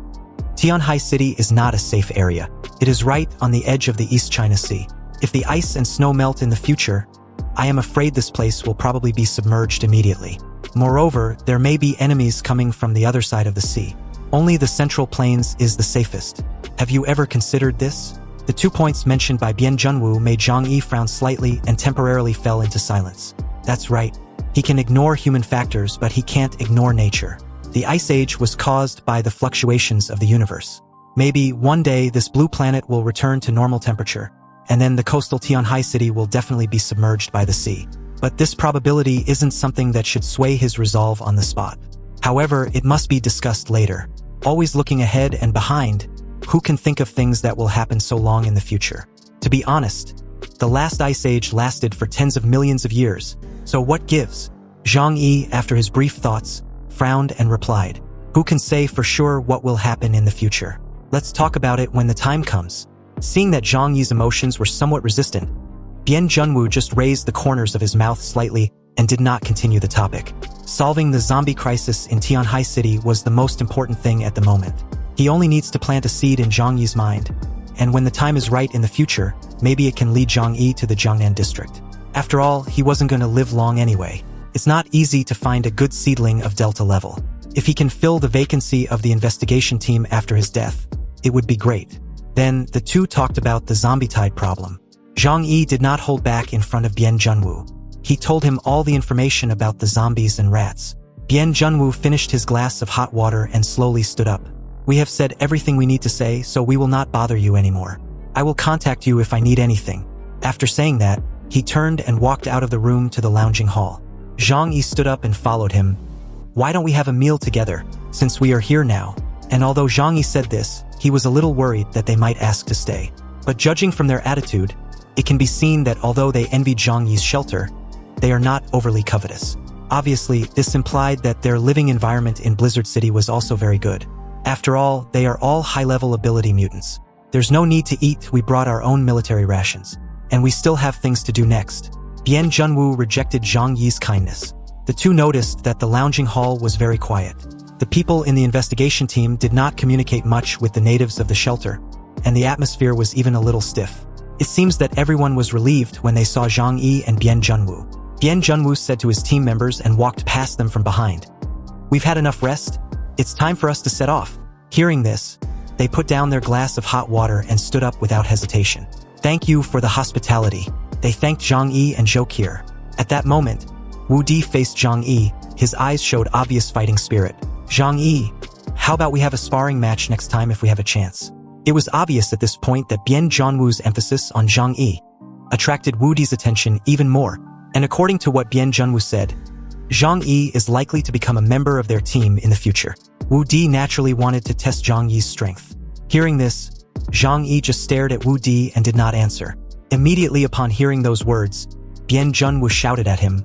Tianhai City is not a safe area. It is right on the edge of the East China Sea. If the ice and snow melt in the future, I am afraid this place will probably be submerged immediately. Moreover, there may be enemies coming from the other side of the sea. Only the Central Plains is the safest. Have you ever considered this? The 2 points mentioned by Bien Zhanwu made Zhang Yi frown slightly and temporarily fell into silence. That's right. He can ignore human factors, but he can't ignore nature. The Ice Age was caused by the fluctuations of the universe. Maybe one day this blue planet will return to normal temperature, and then the coastal Tianhai City will definitely be submerged by the sea. But this probability isn't something that should sway his resolve on the spot. However, it must be discussed later. Always looking ahead and behind, who can think of things that will happen so long in the future? To be honest, the last Ice Age lasted for tens of millions of years, so what gives? Zhang Yi, after his brief thoughts, frowned and replied, "Who can say for sure what will happen in the future? Let's talk about it when the time comes." Seeing that Zhang Yi's emotions were somewhat resistant, Bien Zhanwu just raised the corners of his mouth slightly and did not continue the topic. Solving the zombie crisis in Tianhai City was the most important thing at the moment. He only needs to plant a seed in Zhang Yi's mind, and when the time is right in the future, maybe it can lead Zhang Yi to the Jiangnan district. After all, he wasn't going to live long anyway. It's not easy to find a good seedling of Delta level. If he can fill the vacancy of the investigation team after his death, it would be great. Then, the two talked about the zombie tide problem. Zhang Yi did not hold back in front of Bien Zhanwu. He told him all the information about the zombies and rats. Bien Zhanwu finished his glass of hot water and slowly stood up. "We have said everything we need to say, so we will not bother you anymore. I will contact you if I need anything." After saying that, he turned and walked out of the room to the lounging hall. Zhang Yi stood up and followed him. "Why don't we have a meal together, since we are here now?" And although Zhang Yi said this, he was a little worried that they might ask to stay. But judging from their attitude, it can be seen that although they envied Zhang Yi's shelter, they are not overly covetous. Obviously, this implied that their living environment in Blizzard City was also very good. After all, they are all high-level ability mutants. There's no need to eat, we brought our own military rations. And we still have things to do next. Bien Zhanwu rejected Zhang Yi's kindness. The two noticed that the lounging hall was very quiet. The people in the investigation team did not communicate much with the natives of the shelter, and the atmosphere was even a little stiff. It seems that everyone was relieved when they saw Zhang Yi and Bien Zhanwu. Bien Zhanwu said to his team members and walked past them from behind, "We've had enough rest. It's time for us to set off." Hearing this, they put down their glass of hot water and stood up without hesitation. "Thank you for the hospitality." They thanked Zhang Yi and Zhou Qi. At that moment, Wu Di faced Zhang Yi. His eyes showed obvious fighting spirit. "Zhang Yi, how about we have a sparring match next time if we have a chance?" It was obvious at this point that Bien Zhanwu's emphasis on Zhang Yi attracted Wu Di's attention even more, and according to what Bien Zhanwu said, Zhang Yi is likely to become a member of their team in the future. Wu Di naturally wanted to test Zhang Yi's strength. Hearing this, Zhang Yi just stared at Wu Di and did not answer. Immediately upon hearing those words, Bien Zhanwu shouted at him,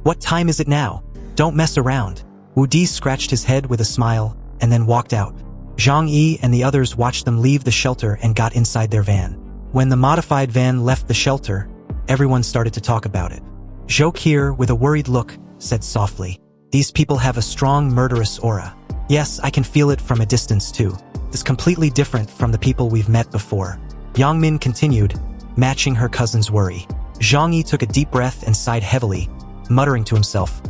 "What time is it now? Don't mess around." Wu Di scratched his head with a smile and then walked out. Zhang Yi and the others watched them leave the shelter and got inside their van. When the modified van left the shelter, everyone started to talk about it. Zhou Qi, with a worried look, said softly, "These people have a strong murderous aura. Yes, I can feel it from a distance too. It's completely different from the people we've met before." Yang Min continued, matching her cousin's worry. Zhang Yi took a deep breath and sighed heavily, muttering to himself,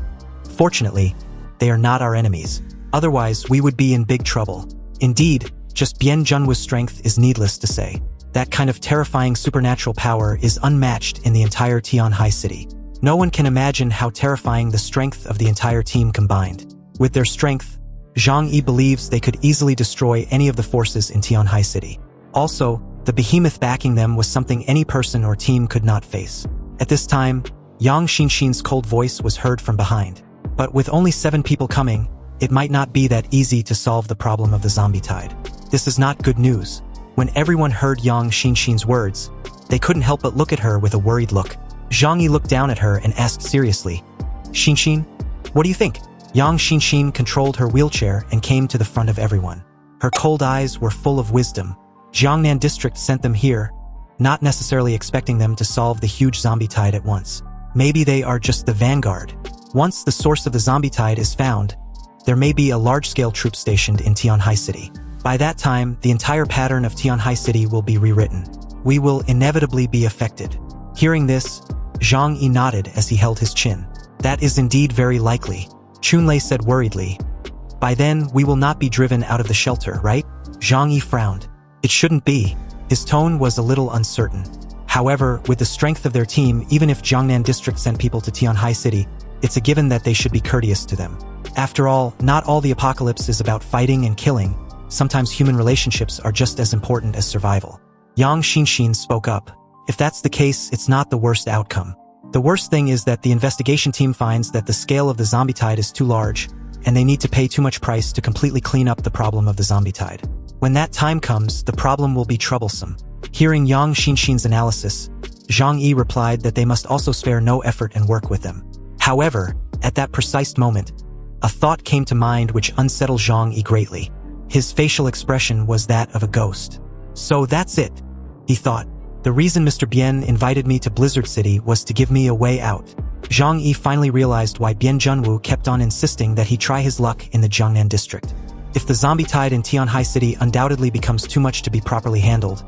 "Fortunately, they are not our enemies. Otherwise, we would be in big trouble." Indeed, just Bien Zhanwu's strength is needless to say. That kind of terrifying supernatural power is unmatched in the entire Tianhai City. No one can imagine how terrifying the strength of the entire team combined. With their strength, Zhang Yi believes they could easily destroy any of the forces in Tianhai City. Also, the behemoth backing them was something any person or team could not face. At this time, Yang Xinxin's cold voice was heard from behind. But with only 7 people coming, it might not be that easy to solve the problem of the zombie tide. This is not good news. When everyone heard Yang Xinshin's words, they couldn't help but look at her with a worried look. Zhang Yi looked down at her and asked seriously, "Xinshin, what do you think?" Yang Xinshin controlled her wheelchair and came to the front of everyone. Her cold eyes were full of wisdom. Jiangnan District sent them here, not necessarily expecting them to solve the huge zombie tide at once. Maybe they are just the vanguard. Once the source of the zombie tide is found, there may be a large-scale troop stationed in Tianhai City. By that time, the entire pattern of Tianhai City will be rewritten. We will inevitably be affected. Hearing this, Zhang Yi nodded as he held his chin. That is indeed very likely, Chunlei said worriedly. By then, we will not be driven out of the shelter, right? Zhang Yi frowned. It shouldn't be. His tone was a little uncertain. However, with the strength of their team, even if Jiangnan District sent people to Tianhai City, it's a given that they should be courteous to them. After all, not all the apocalypse is about fighting and killing. Sometimes human relationships are just as important as survival. Yang Xinshin spoke up. If that's the case, it's not the worst outcome. The worst thing is that the investigation team finds that the scale of the zombie tide is too large, and they need to pay too much price to completely clean up the problem of the zombie tide. When that time comes, the problem will be troublesome. Hearing Yang Xinshin's analysis, Zhang Yi replied that they must also spare no effort and work with them. However, at that precise moment, a thought came to mind which unsettled Zhang Yi greatly. His facial expression was that of a ghost. So that's it, he thought. The reason Mr. Bien invited me to Blizzard City was to give me a way out. Zhang Yi finally realized why Bien Junwu kept on insisting that he try his luck in the Jiangnan District. If the zombie tide in Tianhai City undoubtedly becomes too much to be properly handled,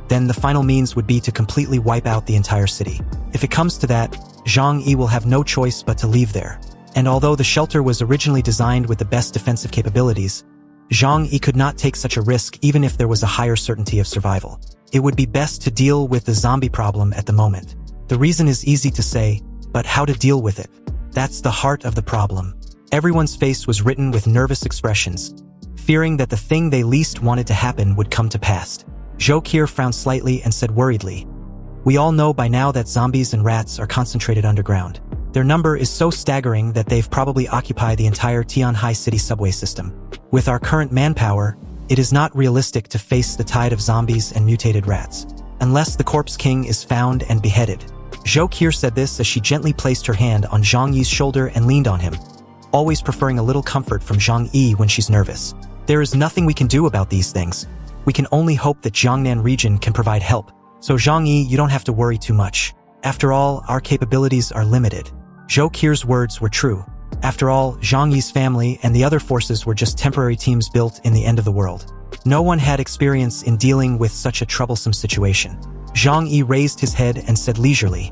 then the final means would be to completely wipe out the entire city. If it comes to that, Zhang Yi will have no choice but to leave there. And although the shelter was originally designed with the best defensive capabilities, Zhang Yi could not take such a risk even if there was a higher certainty of survival. It would be best to deal with the zombie problem at the moment. The reason is easy to say, but how to deal with it? That's the heart of the problem. Everyone's face was written with nervous expressions, fearing that the thing they least wanted to happen would come to pass. Zhou Qi frowned slightly and said worriedly, "We all know by now that zombies and rats are concentrated underground. Their number is so staggering that they've probably occupied the entire Tianhai City subway system. With our current manpower, it is not realistic to face the tide of zombies and mutated rats, unless the Corpse King is found and beheaded." Zhou Qi said this as she gently placed her hand on Zhang Yi's shoulder and leaned on him, always preferring a little comfort from Zhang Yi when she's nervous. "There is nothing we can do about these things. We can only hope that Jiangnan region can provide help. So Zhang Yi, you don't have to worry too much. After all, our capabilities are limited." Zhou Qi's words were true. After all, Zhang Yi's family and the other forces were just temporary teams built in the end of the world. No one had experience in dealing with such a troublesome situation. Zhang Yi raised his head and said leisurely,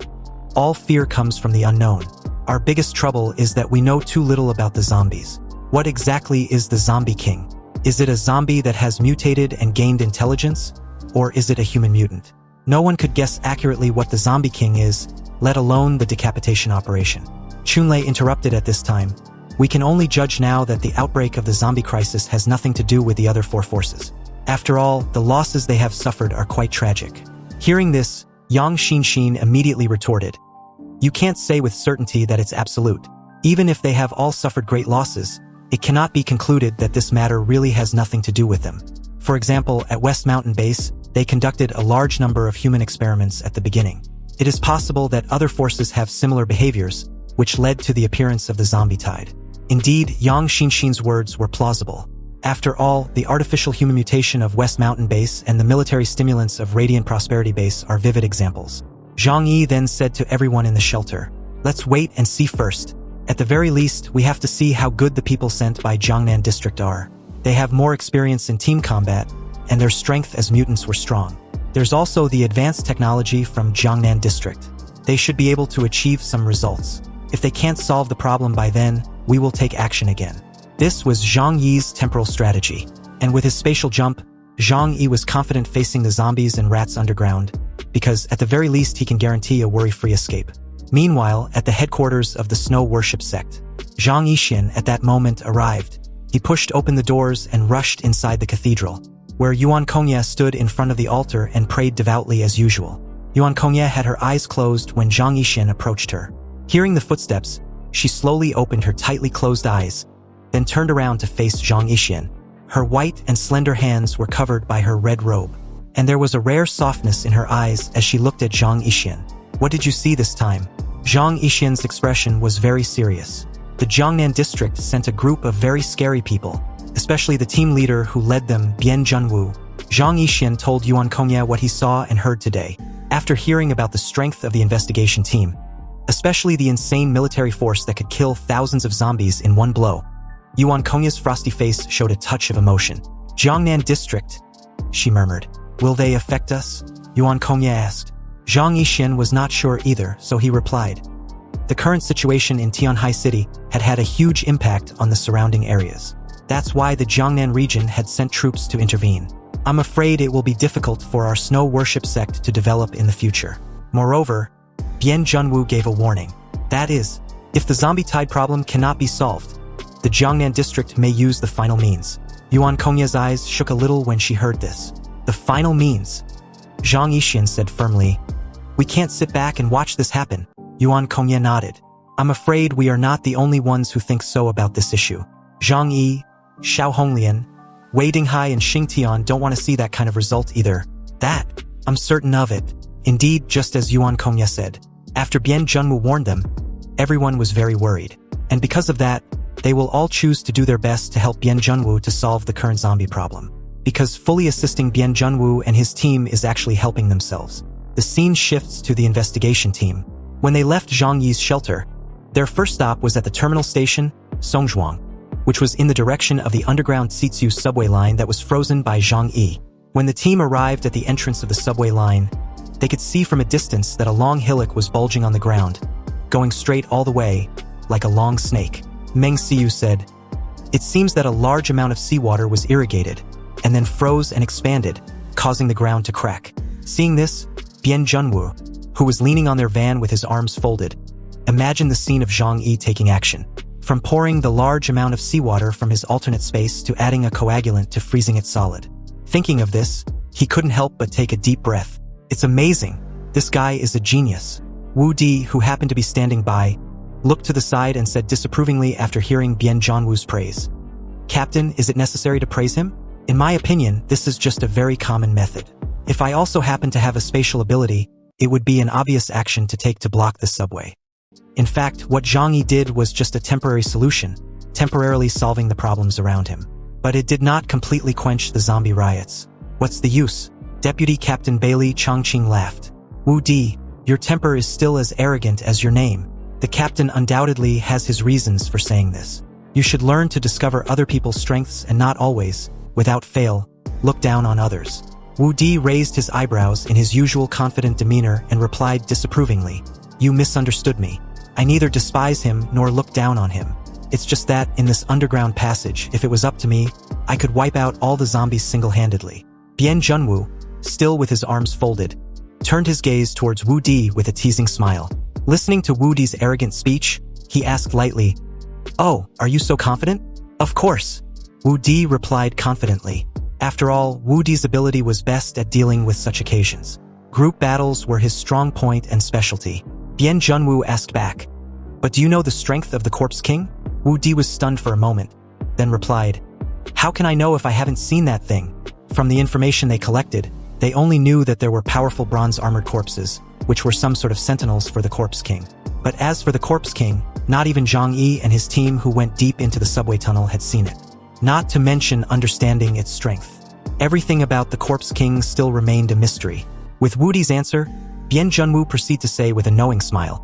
"All fear comes from the unknown. Our biggest trouble is that we know too little about the zombies. What exactly is the zombie king? Is it a zombie that has mutated and gained intelligence? Or is it a human mutant? No one could guess accurately what the zombie king is, let alone the decapitation operation." Chunlei interrupted at this time. "We can only judge now that the outbreak of the zombie crisis has nothing to do with the other four forces. After all, the losses they have suffered are quite tragic." Hearing this, Yang Xinshin immediately retorted, "You can't say with certainty that it's absolute. Even if they have all suffered great losses, it cannot be concluded that this matter really has nothing to do with them. For example, at West Mountain Base, they conducted a large number of human experiments at the beginning. It is possible that other forces have similar behaviors, which led to the appearance of the zombie tide." Indeed, Yang Xinshin's words were plausible. After all, the artificial human mutation of West Mountain Base and the military stimulants of Radiant Prosperity Base are vivid examples. Zhang Yi then said to everyone in the shelter, "Let's wait and see first. At the very least, we have to see how good the people sent by Jiangnan District are. They have more experience in team combat, and their strength as mutants were strong. There's also the advanced technology from Jiangnan District. They should be able to achieve some results. If they can't solve the problem by then, we will take action again." This was Zhang Yi's temporal strategy, and with his spatial jump, Zhang Yi was confident facing the zombies and rats underground, because at the very least he can guarantee a worry-free escape. Meanwhile, at the headquarters of the Snow Worship Sect, Zhang Yixin at that moment arrived. He pushed open the doors and rushed inside the cathedral, where Yuan Kongye stood in front of the altar and prayed devoutly as usual. Yuan Kongye had her eyes closed when Zhang Yixin approached her. Hearing the footsteps, she slowly opened her tightly closed eyes, then turned around to face Zhang Yixin. Her white and slender hands were covered by her red robe. and there was a rare softness in her eyes as she looked at Zhang Yixian. What did you see this time? Zhang Yixian's expression was very serious. The Jiangnan district sent a group of very scary people, especially the team leader who led them, Bian Junwu. Zhang Yixian told Yuan Kongya what he saw and heard today. After hearing about the strength of the investigation team, especially the insane military force that could kill thousands of zombies in one blow, Yuan Kongya's frosty face showed a touch of emotion. Jiangnan district, she murmured. Will they affect us? Yuan Kongya asked. Zhang Yixian was not sure either, so he replied. The current situation in Tianhai City had had a huge impact on the surrounding areas. That's why the Jiangnan region had sent troops to intervene. I'm afraid it will be difficult for our snow worship sect to develop in the future. Moreover, Bian Junwu gave a warning. That is, if the zombie tide problem cannot be solved, the Jiangnan district may use the final means. Yuan Kongya's eyes shook a little when she heard this. The final means? Zhang Yixian said firmly. We can't sit back and watch this happen. Yuan Kongya nodded. I'm afraid we are not the only ones who think so about this issue. Zhang Yi, Xiao Honglian, Wei Dinghai and Xing Tian don't want to see that kind of result either. That, I'm certain of it. Indeed, just as Yuan Kongya said. After Bian Junwu warned them, everyone was very worried. And because of that, they will all choose to do their best to help Bian Junwu to solve the current zombie problem. Because fully assisting Bian Junwu and his team is actually helping themselves. The scene shifts to the investigation team. When they left Zhang Yi's shelter, their first stop was at the terminal station, Songzhuang, which was in the direction of the underground Sitsu subway line that was frozen by Zhang Yi. When the team arrived at the entrance of the subway line, they could see from a distance that a long hillock was bulging on the ground, going straight all the way, like a long snake. Meng Xiu said, "It seems that a large amount of seawater was irrigated, and then froze and expanded, causing the ground to crack." Seeing this, Bian Junwu, who was leaning on their van with his arms folded, imagined the scene of Zhang Yi taking action. From pouring the large amount of seawater from his alternate space to adding a coagulant to freezing it solid. Thinking of this, he couldn't help but take a deep breath. It's amazing. This guy is a genius. Wu Di, who happened to be standing by, looked to the side and said disapprovingly after hearing Bian Junwu's praise. Captain, is it necessary to praise him? In my opinion, this is just a very common method. If I also happen to have a spatial ability, it would be an obvious action to take to block the subway. In fact, what Zhang Yi did was just a temporary solution, temporarily solving the problems around him. But it did not completely quench the zombie riots. What's the use? Deputy Captain Bailey Chongqing laughed. Wu Di, your temper is still as arrogant as your name. The captain undoubtedly has his reasons for saying this. You should learn to discover other people's strengths and not always, without fail, look down on others. Wu Di raised his eyebrows in his usual confident demeanor and replied disapprovingly. You misunderstood me. I neither despise him nor look down on him. It's just that, in this underground passage, if it was up to me, I could wipe out all the zombies single-handedly. Bian Junwu, still with his arms folded, turned his gaze towards Wu Di with a teasing smile. Listening to Wu Di's arrogant speech, he asked lightly, "Oh, are you so confident?" "Of course," Wu Di replied confidently. After all, Wu Di's ability was best at dealing with such occasions. Group battles were his strong point and specialty. Bian Junwu asked back, "But do you know the strength of the Corpse King?" Wu Di was stunned for a moment, then replied, "How can I know if I haven't seen that thing?" From the information they collected, they only knew that there were powerful bronze-armored corpses, which were some sort of sentinels for the Corpse King. But as for the Corpse King, not even Zhang Yi and his team who went deep into the subway tunnel had seen it. Not to mention understanding its strength. Everything about the Corpse King still remained a mystery. With Wu Di's answer, Bian Junwu proceeded to say with a knowing smile,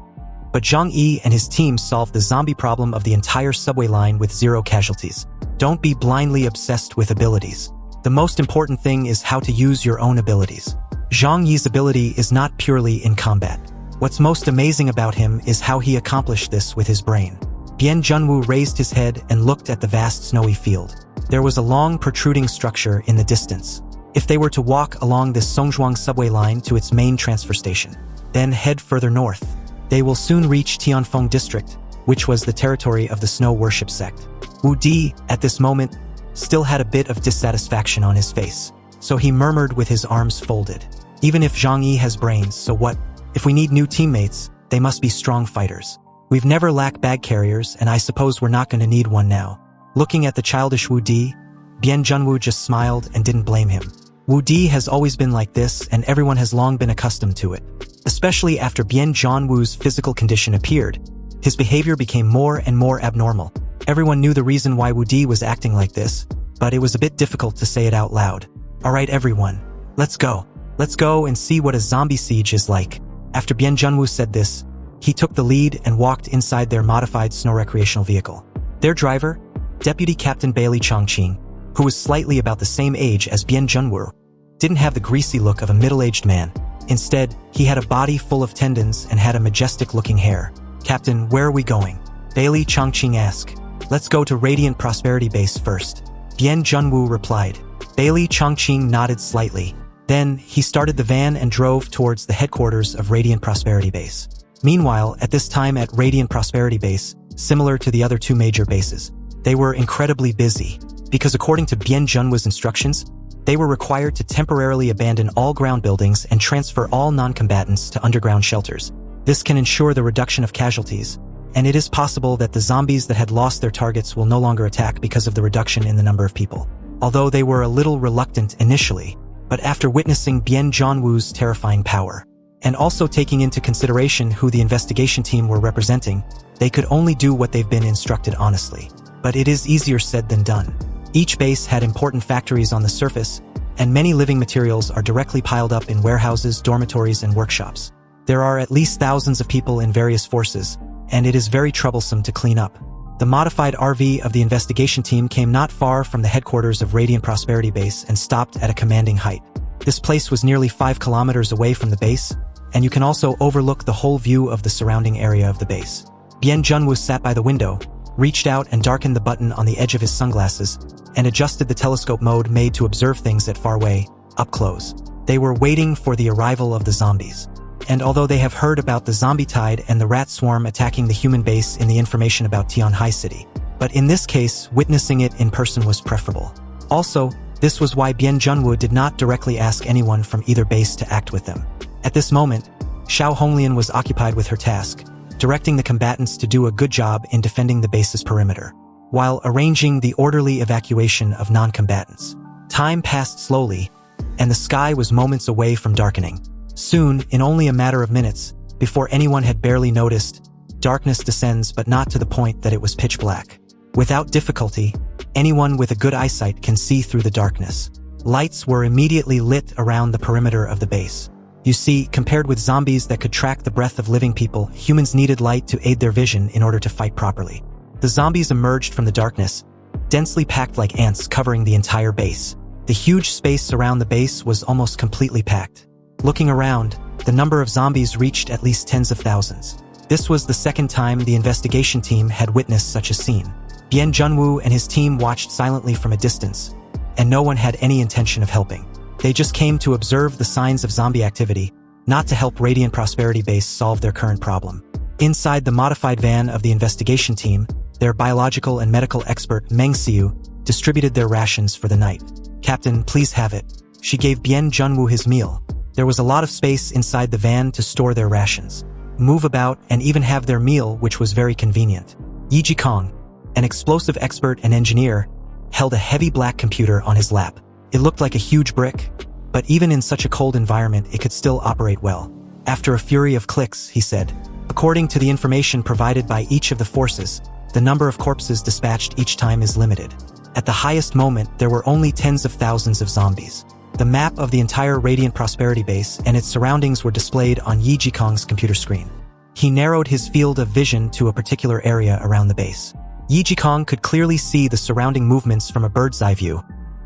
"But Zhang Yi and his team solved the zombie problem of the entire subway line with 0 casualties. Don't be blindly obsessed with abilities. The most important thing is how to use your own abilities. Zhang Yi's ability is not purely in combat. What's most amazing about him is how he accomplished this with his brain." Bian Junwu raised his head and looked at the vast snowy field. There was a long protruding structure in the distance. If they were to walk along this Songzhuang subway line to its main transfer station, then head further north, they will soon reach Tianfeng district, which was the territory of the Snow Worship Sect. Wu Di, at this moment, still had a bit of dissatisfaction on his face, so he murmured with his arms folded. "Even if Zhang Yi has brains, so what? If we need new teammates, they must be strong fighters. We've never lacked bag carriers, and I suppose we're not going to need one now." Looking at the childish Wu Di, Bian Junwu just smiled and didn't blame him. Wu Di has always been like this and everyone has long been accustomed to it. Especially after Bian Zhanwu's physical condition appeared, his behavior became more and more abnormal. Everyone knew the reason why Wu Di was acting like this, but it was a bit difficult to say it out loud. Alright everyone, let's go. Let's go and see what a zombie siege is like. After Bian Zhanwu said this, he took the lead and walked inside their modified snow recreational vehicle. Their driver, Deputy Captain Bailey Chongqing, who was slightly about the same age as Bian Zhanwu, didn't have the greasy look of a middle-aged man. Instead, he had a body full of tendons and had a majestic-looking hair. Captain, where are we going? Bailey Chongqing asked. Let's go to Radiant Prosperity Base first. Bian Zhanwu replied. Bailey Chongqing nodded slightly. Then, he started the van and drove towards the headquarters of Radiant Prosperity Base. Meanwhile, at this time at Radiant Prosperity Base, similar to the other two major bases, they were incredibly busy, because according to Bian Zhanwu's instructions, they were required to temporarily abandon all ground buildings and transfer all non-combatants to underground shelters. This can ensure the reduction of casualties, and it is possible that the zombies that had lost their targets will no longer attack because of the reduction in the number of people. Although they were a little reluctant initially, but after witnessing Bian Zhanwu's terrifying power, and also taking into consideration who the investigation team were representing, they could only do what they've been instructed honestly. But it is easier said than done. Each base had important factories on the surface, and many living materials are directly piled up in warehouses, dormitories, and workshops. There are at least thousands of people in various forces, and it is very troublesome to clean up. The modified RV of the investigation team came not far from the headquarters of Radiant Prosperity Base and stopped at a commanding height. This place was nearly 5 kilometers away from the base, and you can also overlook the whole view of the surrounding area of the base. Bian Zhanwu sat by the window, reached out and darkened the button on the edge of his sunglasses, and adjusted the telescope mode made to observe things at far away, up close. They were waiting for the arrival of the zombies. And although they have heard about the zombie tide and the rat swarm attacking the human base in the information about Tianhai City, but in this case, witnessing it in person was preferable. Also, this was why Bian Zhanwu did not directly ask anyone from either base to act with them. At this moment, Xiao Honglian was occupied with her task, directing the combatants to do a good job in defending the base's perimeter, while arranging the orderly evacuation of non-combatants. Time passed slowly, and the sky was moments away from darkening. Soon, in only a matter of minutes, before anyone had barely noticed, darkness descends but not to the point that it was pitch black. Without difficulty, anyone with a good eyesight can see through the darkness. Lights were immediately lit around the perimeter of the base. You see, compared with zombies that could track the breath of living people, humans needed light to aid their vision in order to fight properly. The zombies emerged from the darkness, densely packed like ants covering the entire base. The huge space around the base was almost completely packed. Looking around, the number of zombies reached at least tens of thousands. This was the second time the investigation team had witnessed such a scene. Bian Zhanwu and his team watched silently from a distance, and no one had any intention of helping. They just came to observe the signs of zombie activity, not to help Radiant Prosperity Base solve their current problem. Inside the modified van of the investigation team, their biological and medical expert Meng Xiu distributed their rations for the night. Captain, please have it. She gave Bian Zhanwu his meal. There was a lot of space inside the van to store their rations, move about, and even have their meal, which was very convenient. Yi Jikong, an explosive expert and engineer, held a heavy black computer on his lap. It looked like a huge brick, but even in such a cold environment, it could still operate well. After a fury of clicks, he said, according to the information provided by each of the forces, the number of corpses dispatched each time is limited. At the highest moment, there were only tens of thousands of zombies. The map of the entire Radiant Prosperity Base and its surroundings were displayed on Yi Jikong's computer screen. He narrowed his field of vision to a particular area around the base. Yi Jikong could clearly see the surrounding movements from a bird's eye view,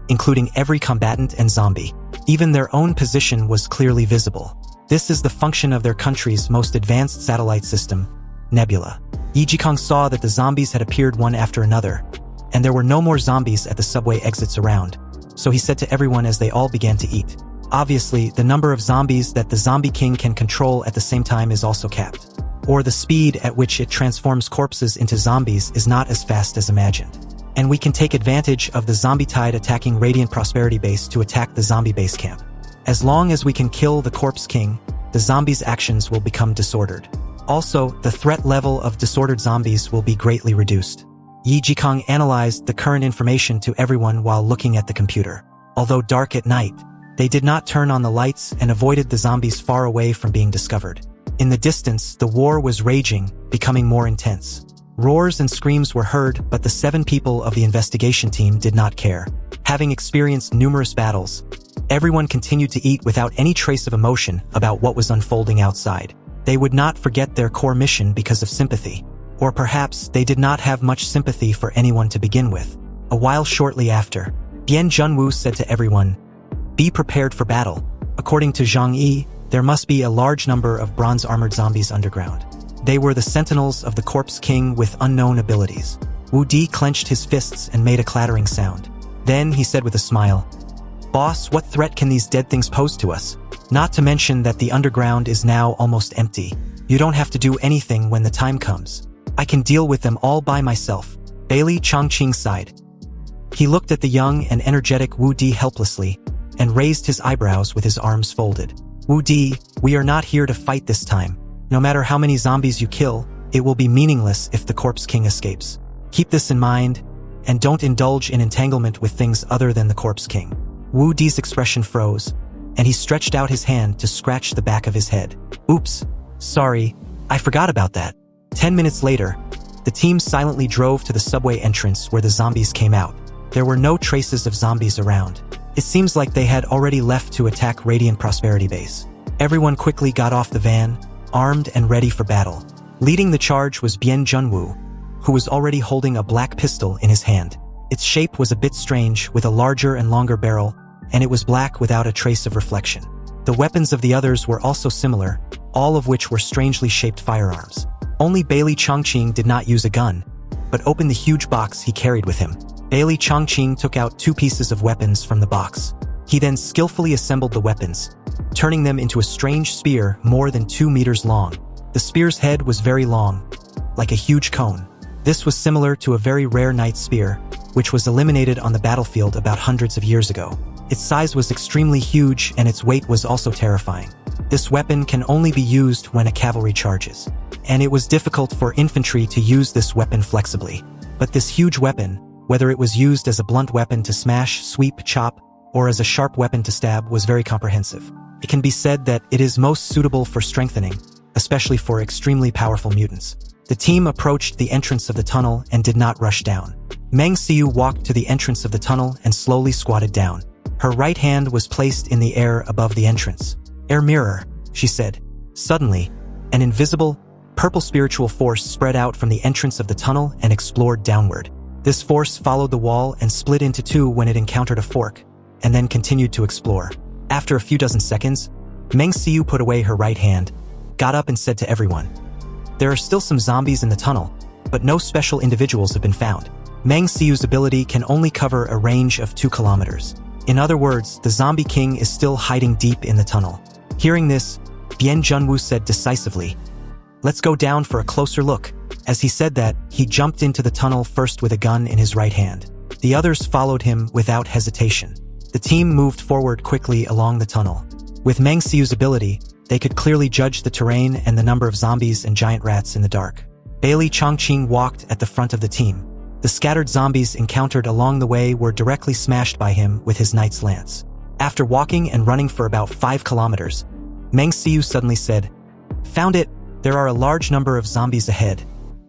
including every combatant and zombie. Even their own position was clearly visible. This is the function of their country's most advanced satellite system, Nebula. Yi Jikong saw that the zombies had appeared one after another, and there were no more zombies at the subway exits around, so he said to everyone as they all began to eat. Obviously, the number of zombies that the Zombie King can control at the same time is also capped, or the speed at which it transforms corpses into zombies is not as fast as imagined. And we can take advantage of the zombie tide attacking Radiant Prosperity Base to attack the zombie base camp. As long as we can kill the Corpse King, the zombies' actions will become disordered. Also, the threat level of disordered zombies will be greatly reduced. Yi Jikong analyzed the current information to everyone while looking at the computer. Although dark at night, They did not turn on the lights and avoided the zombies far away from being discovered. In the distance, the war was raging, becoming more intense. Roars and screams were heard, but the 7 people of the investigation team did not care. Having experienced numerous battles, everyone continued to eat without any trace of emotion about what was unfolding outside. They would not forget their core mission because of sympathy. Or perhaps they did not have much sympathy for anyone to begin with. A while shortly after, Bien Junwoo said to everyone, "Be prepared for battle. According to Zhang Yi, there must be a large number of bronze-armored zombies underground. They were the sentinels of the Corpse King with unknown abilities." Wu Di clenched his fists and made a clattering sound. Then he said with a smile, "Boss, what threat can these dead things pose to us? Not to mention that the underground is now almost empty. You don't have to do anything when the time comes. I can deal with them all by myself." Bailey Chongqing sighed. He looked at the young and energetic Wu Di helplessly and raised his eyebrows with his arms folded. "Wu Di, we are not here to fight this time. No matter how many zombies you kill, it will be meaningless if the Corpse King escapes. Keep this in mind, and don't indulge in entanglement with things other than the Corpse King." Wu Di's expression froze, and he stretched out his hand to scratch the back of his head. "Oops, sorry, I forgot about that." 10 minutes later, the team silently drove to the subway entrance where the zombies came out. There were no traces of zombies around. It seems like they had already left to attack Radiant Prosperity Base. Everyone quickly got off the van, armed and ready for battle. Leading the charge was Bien Junwoo, who was already holding a black pistol in his hand. Its shape was a bit strange, with a larger and longer barrel, and it was black without a trace of reflection. The weapons of the others were also similar, all of which were strangely shaped firearms. Only Bailey Chongqing did not use a gun, but opened the huge box he carried with him. Bailey Chongqing took out 2 pieces of weapons from the box. He then skillfully assembled the weapons, turning them into a strange spear more than 2 meters long. The spear's head was very long, like a huge cone. This was similar to a very rare knight spear, which was eliminated on the battlefield about hundreds of years ago. Its size was extremely huge and its weight was also terrifying. This weapon can only be used when a cavalry charges, and it was difficult for infantry to use this weapon flexibly. But this huge weapon, whether it was used as a blunt weapon to smash, sweep, chop, or as a sharp weapon to stab, was very comprehensive. It can be said that it is most suitable for strengthening, especially for extremely powerful mutants. The team approached the entrance of the tunnel and did not rush down. Meng Xiu walked to the entrance of the tunnel and slowly squatted down. Her right hand was placed in the air above the entrance. "Air mirror," she said. Suddenly, an invisible, purple spiritual force spread out from the entrance of the tunnel and explored downward. This force followed the wall and split into 2 when it encountered a fork, and then continued to explore. After a few dozen seconds, Meng Xiu put away her right hand, got up and said to everyone, "There are still some zombies in the tunnel, but no special individuals have been found. Meng Xiu's ability can only cover a range of 2 kilometers. In other words, the Zombie King is still hiding deep in the tunnel." Hearing this, Bien Junwoo said decisively, "Let's go down for a closer look." As he said that, he jumped into the tunnel first with a gun in his right hand. The others followed him without hesitation. The team moved forward quickly along the tunnel. With Meng Xiu's ability, they could clearly judge the terrain and the number of zombies and giant rats in the dark. Bailey Chongqing walked at the front of the team. The scattered zombies encountered along the way were directly smashed by him with his knight's lance. After walking and running for about 5 kilometers, Meng Xiu suddenly said, "Found it! There are a large number of zombies ahead.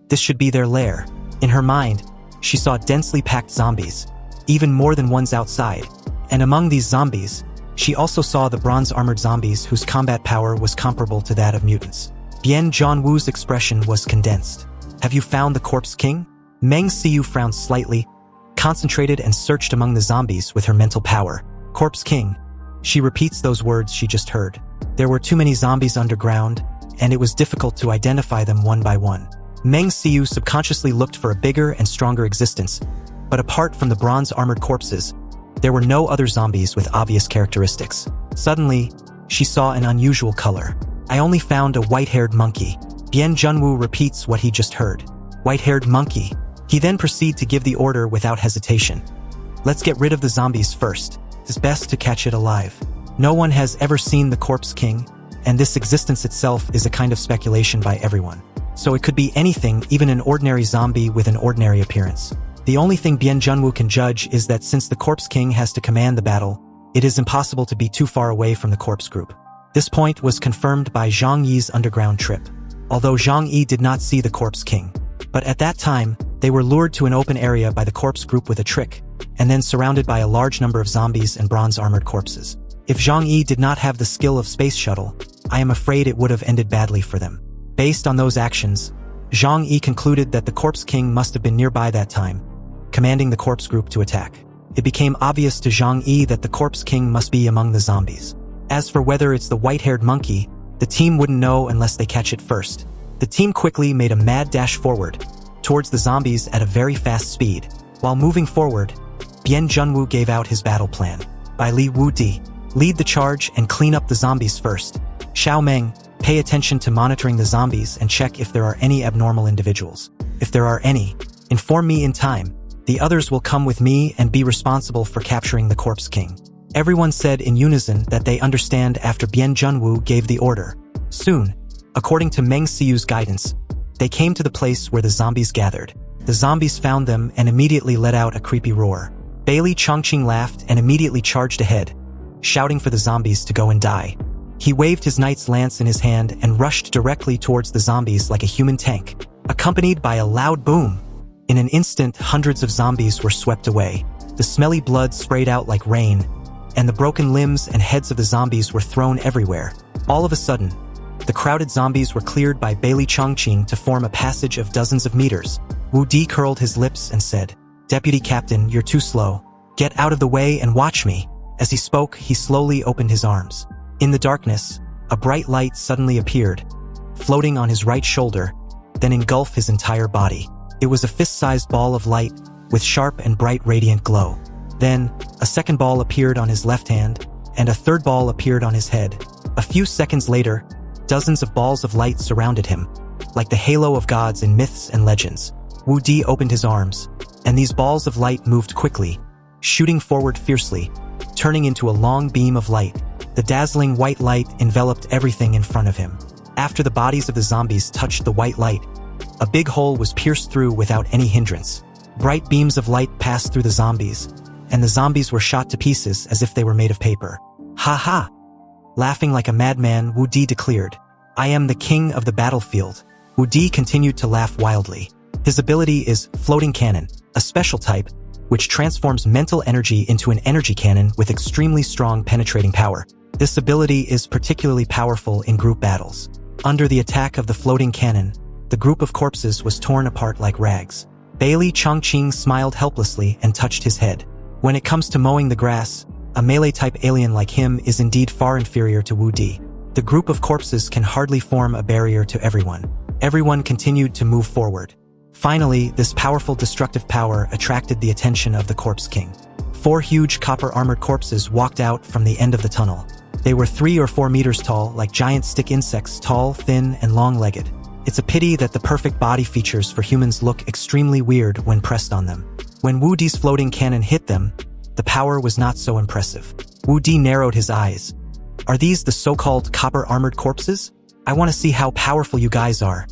This should be their lair." In her mind, she saw densely packed zombies, even more than ones outside, and among these zombies, she also saw the bronze-armored zombies whose combat power was comparable to that of mutants. Bien Junwoo's expression was condensed. "Have you found the Corpse King?" Meng Xiu frowned slightly, concentrated and searched among the zombies with her mental power. "Corpse King." She repeats those words she just heard. There were too many zombies underground, and it was difficult to identify them one by one. Meng Xiu subconsciously looked for a bigger and stronger existence, but apart from the bronze-armored corpses, there were no other zombies with obvious characteristics. Suddenly, she saw an unusual color. "I only found a white-haired monkey." Bien Junwoo repeats what he just heard. "White-haired monkey." He then proceeded to give the order without hesitation. "Let's get rid of the zombies first. It's best to catch it alive." No one has ever seen the Corpse King, and this existence itself is a kind of speculation by everyone. So it could be anything, even an ordinary zombie with an ordinary appearance. The only thing Bien Junwoo can judge is that since the Corpse King has to command the battle, It is impossible to be too far away from the corpse group. This point was confirmed by Zhang Yi's underground trip. Although Zhang Yi did not see the corpse king. But at that time, they were lured to an open area by the corpse group with a trick, and then surrounded by a large number of zombies and bronze-armored corpses. If Zhang Yi did not have the skill of space shuttle, I am afraid it would have ended badly for them. Based on those actions, Zhang Yi concluded that the corpse king must have been nearby that time, commanding the corpse group to attack. It became obvious to Zhang Yi that the corpse king must be among the zombies. As for whether it's the white-haired monkey, the team wouldn't know unless they catch it first. The team quickly made a mad dash forward, towards the zombies at a very fast speed. While moving forward, Bian Junwu gave out his battle plan. By Li Wudi, lead the charge and clean up the zombies first. Xiao Meng, pay attention to monitoring the zombies and check if there are any abnormal individuals. If there are any, inform me in time. The others will come with me and be responsible for capturing the corpse king. Everyone said in unison that they understand after Bian Junwu gave the order. Soon, according to Meng Siyu's guidance, they came to the place where the zombies gathered. The zombies found them and immediately let out a creepy roar. Bailey Chongqing laughed and immediately charged ahead, shouting for the zombies to go and die. He waved his knight's lance in his hand and rushed directly towards the zombies like a human tank, accompanied by a loud boom. In an instant, hundreds of zombies were swept away. The smelly blood sprayed out like rain, and the broken limbs and heads of the zombies were thrown everywhere. All of a sudden, the crowded zombies were cleared by Bailey Chongqing to form a passage of dozens of meters. Wu Di curled his lips and said, "Deputy Captain, you're too slow. Get out of the way and watch me." As he spoke, he slowly opened his arms. In the darkness, a bright light suddenly appeared, floating on his right shoulder, then engulfed his entire body. It was a fist-sized ball of light, with sharp and bright radiant glow. Then, a second ball appeared on his left hand, and a third ball appeared on his head. A few seconds later, dozens of balls of light surrounded him, like the halo of gods in myths and legends. Wu Di opened his arms, and these balls of light moved quickly, shooting forward fiercely, turning into a long beam of light. The dazzling white light enveloped everything in front of him. After the bodies of the zombies touched the white light, a big hole was pierced through without any hindrance. Bright beams of light passed through the zombies, and the zombies were shot to pieces as if they were made of paper. "Ha ha!" Laughing like a madman, Wu Di declared, "I am the king of the battlefield." Wu Di continued to laugh wildly. His ability is Floating Cannon, a special type, which transforms mental energy into an energy cannon with extremely strong penetrating power. This ability is particularly powerful in group battles. Under the attack of the floating cannon, the group of corpses was torn apart like rags. Bailey Chongqing smiled helplessly and touched his head. When it comes to mowing the grass, a melee-type alien like him is indeed far inferior to Wu Di. The group of corpses can hardly form a barrier to everyone. Everyone continued to move forward. Finally, this powerful destructive power attracted the attention of the Corpse King. 4 huge copper-armored corpses walked out from the end of the tunnel. They were 3 or 4 meters tall, like giant stick insects, tall, thin, and long-legged. It's a pity that the perfect body features for humans look extremely weird when pressed on them. When Wu Di's floating cannon hit them, the power was not so impressive. Wu Di narrowed his eyes. "Are these the so-called copper-armored corpses? I want to see how powerful you guys are."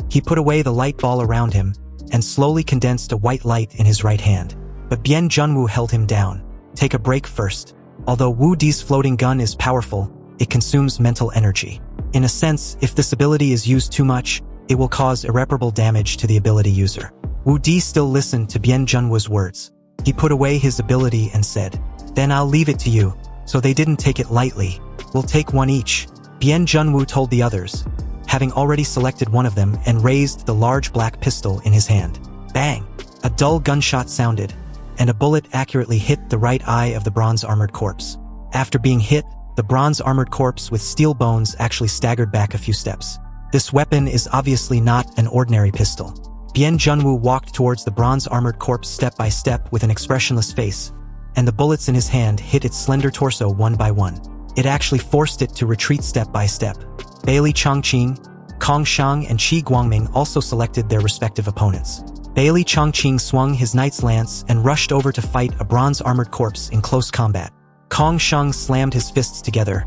He put away the light ball around him and slowly condensed a white light in his right hand. But Bian Junwu held him down. "Take a break first. Although Wu Di's floating gun is powerful, it consumes mental energy. In a sense, if this ability is used too much, it will cause irreparable damage to the ability user." Wu Di still listened to Bian Junwu's words. He put away his ability and said, "Then I'll leave it to you." So they didn't take it lightly. "We'll take one each," Bian Junwu told the others, having already selected one of them and raised the large black pistol in his hand. Bang! A dull gunshot sounded, and a bullet accurately hit the right eye of the bronze-armored corpse. After being hit, the bronze-armored corpse with steel bones actually staggered back a few steps. This weapon is obviously not an ordinary pistol. Bian Junwu walked towards the bronze-armored corpse step by step with an expressionless face, and the bullets in his hand hit its slender torso one by one. It actually forced it to retreat step by step. Bailey Chongqing, Kong Shang, and Qi Guangming also selected their respective opponents. Bailey Chongqing swung his knight's lance and rushed over to fight a bronze-armored corpse in close combat. Kong Shang slammed his fists together,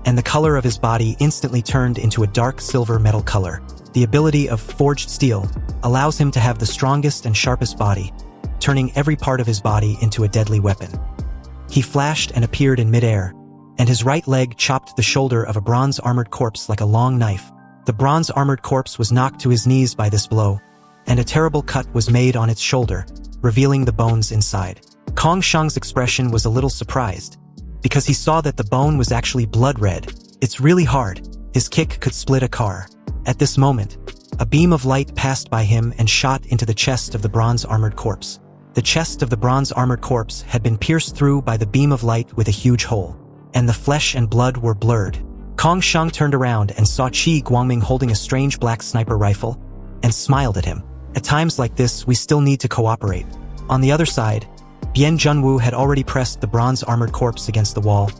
and the color of his body instantly turned into a dark silver metal color. The ability of Forged Steel allows him to have the strongest and sharpest body, turning every part of his body into a deadly weapon. He flashed and appeared in midair, and his right leg chopped the shoulder of a bronze-armored corpse like a long knife. The bronze-armored corpse was knocked to his knees by this blow, and a terrible cut was made on its shoulder, revealing the bones inside. Kong Shang's expression was a little surprised, because he saw that the bone was actually blood red. It's really hard. His kick could split a car. At this moment, a beam of light passed by him and shot into the chest of the bronze-armored corpse. The chest of the bronze-armored corpse had been pierced through by the beam of light with a huge hole, and the flesh and blood were blurred. Kong Shang turned around and saw Qi Guangming holding a strange black sniper rifle, and smiled at him. At times like this, we still need to cooperate. On the other side, Bian Junwu had already pressed the bronze-armored corpse against the wall,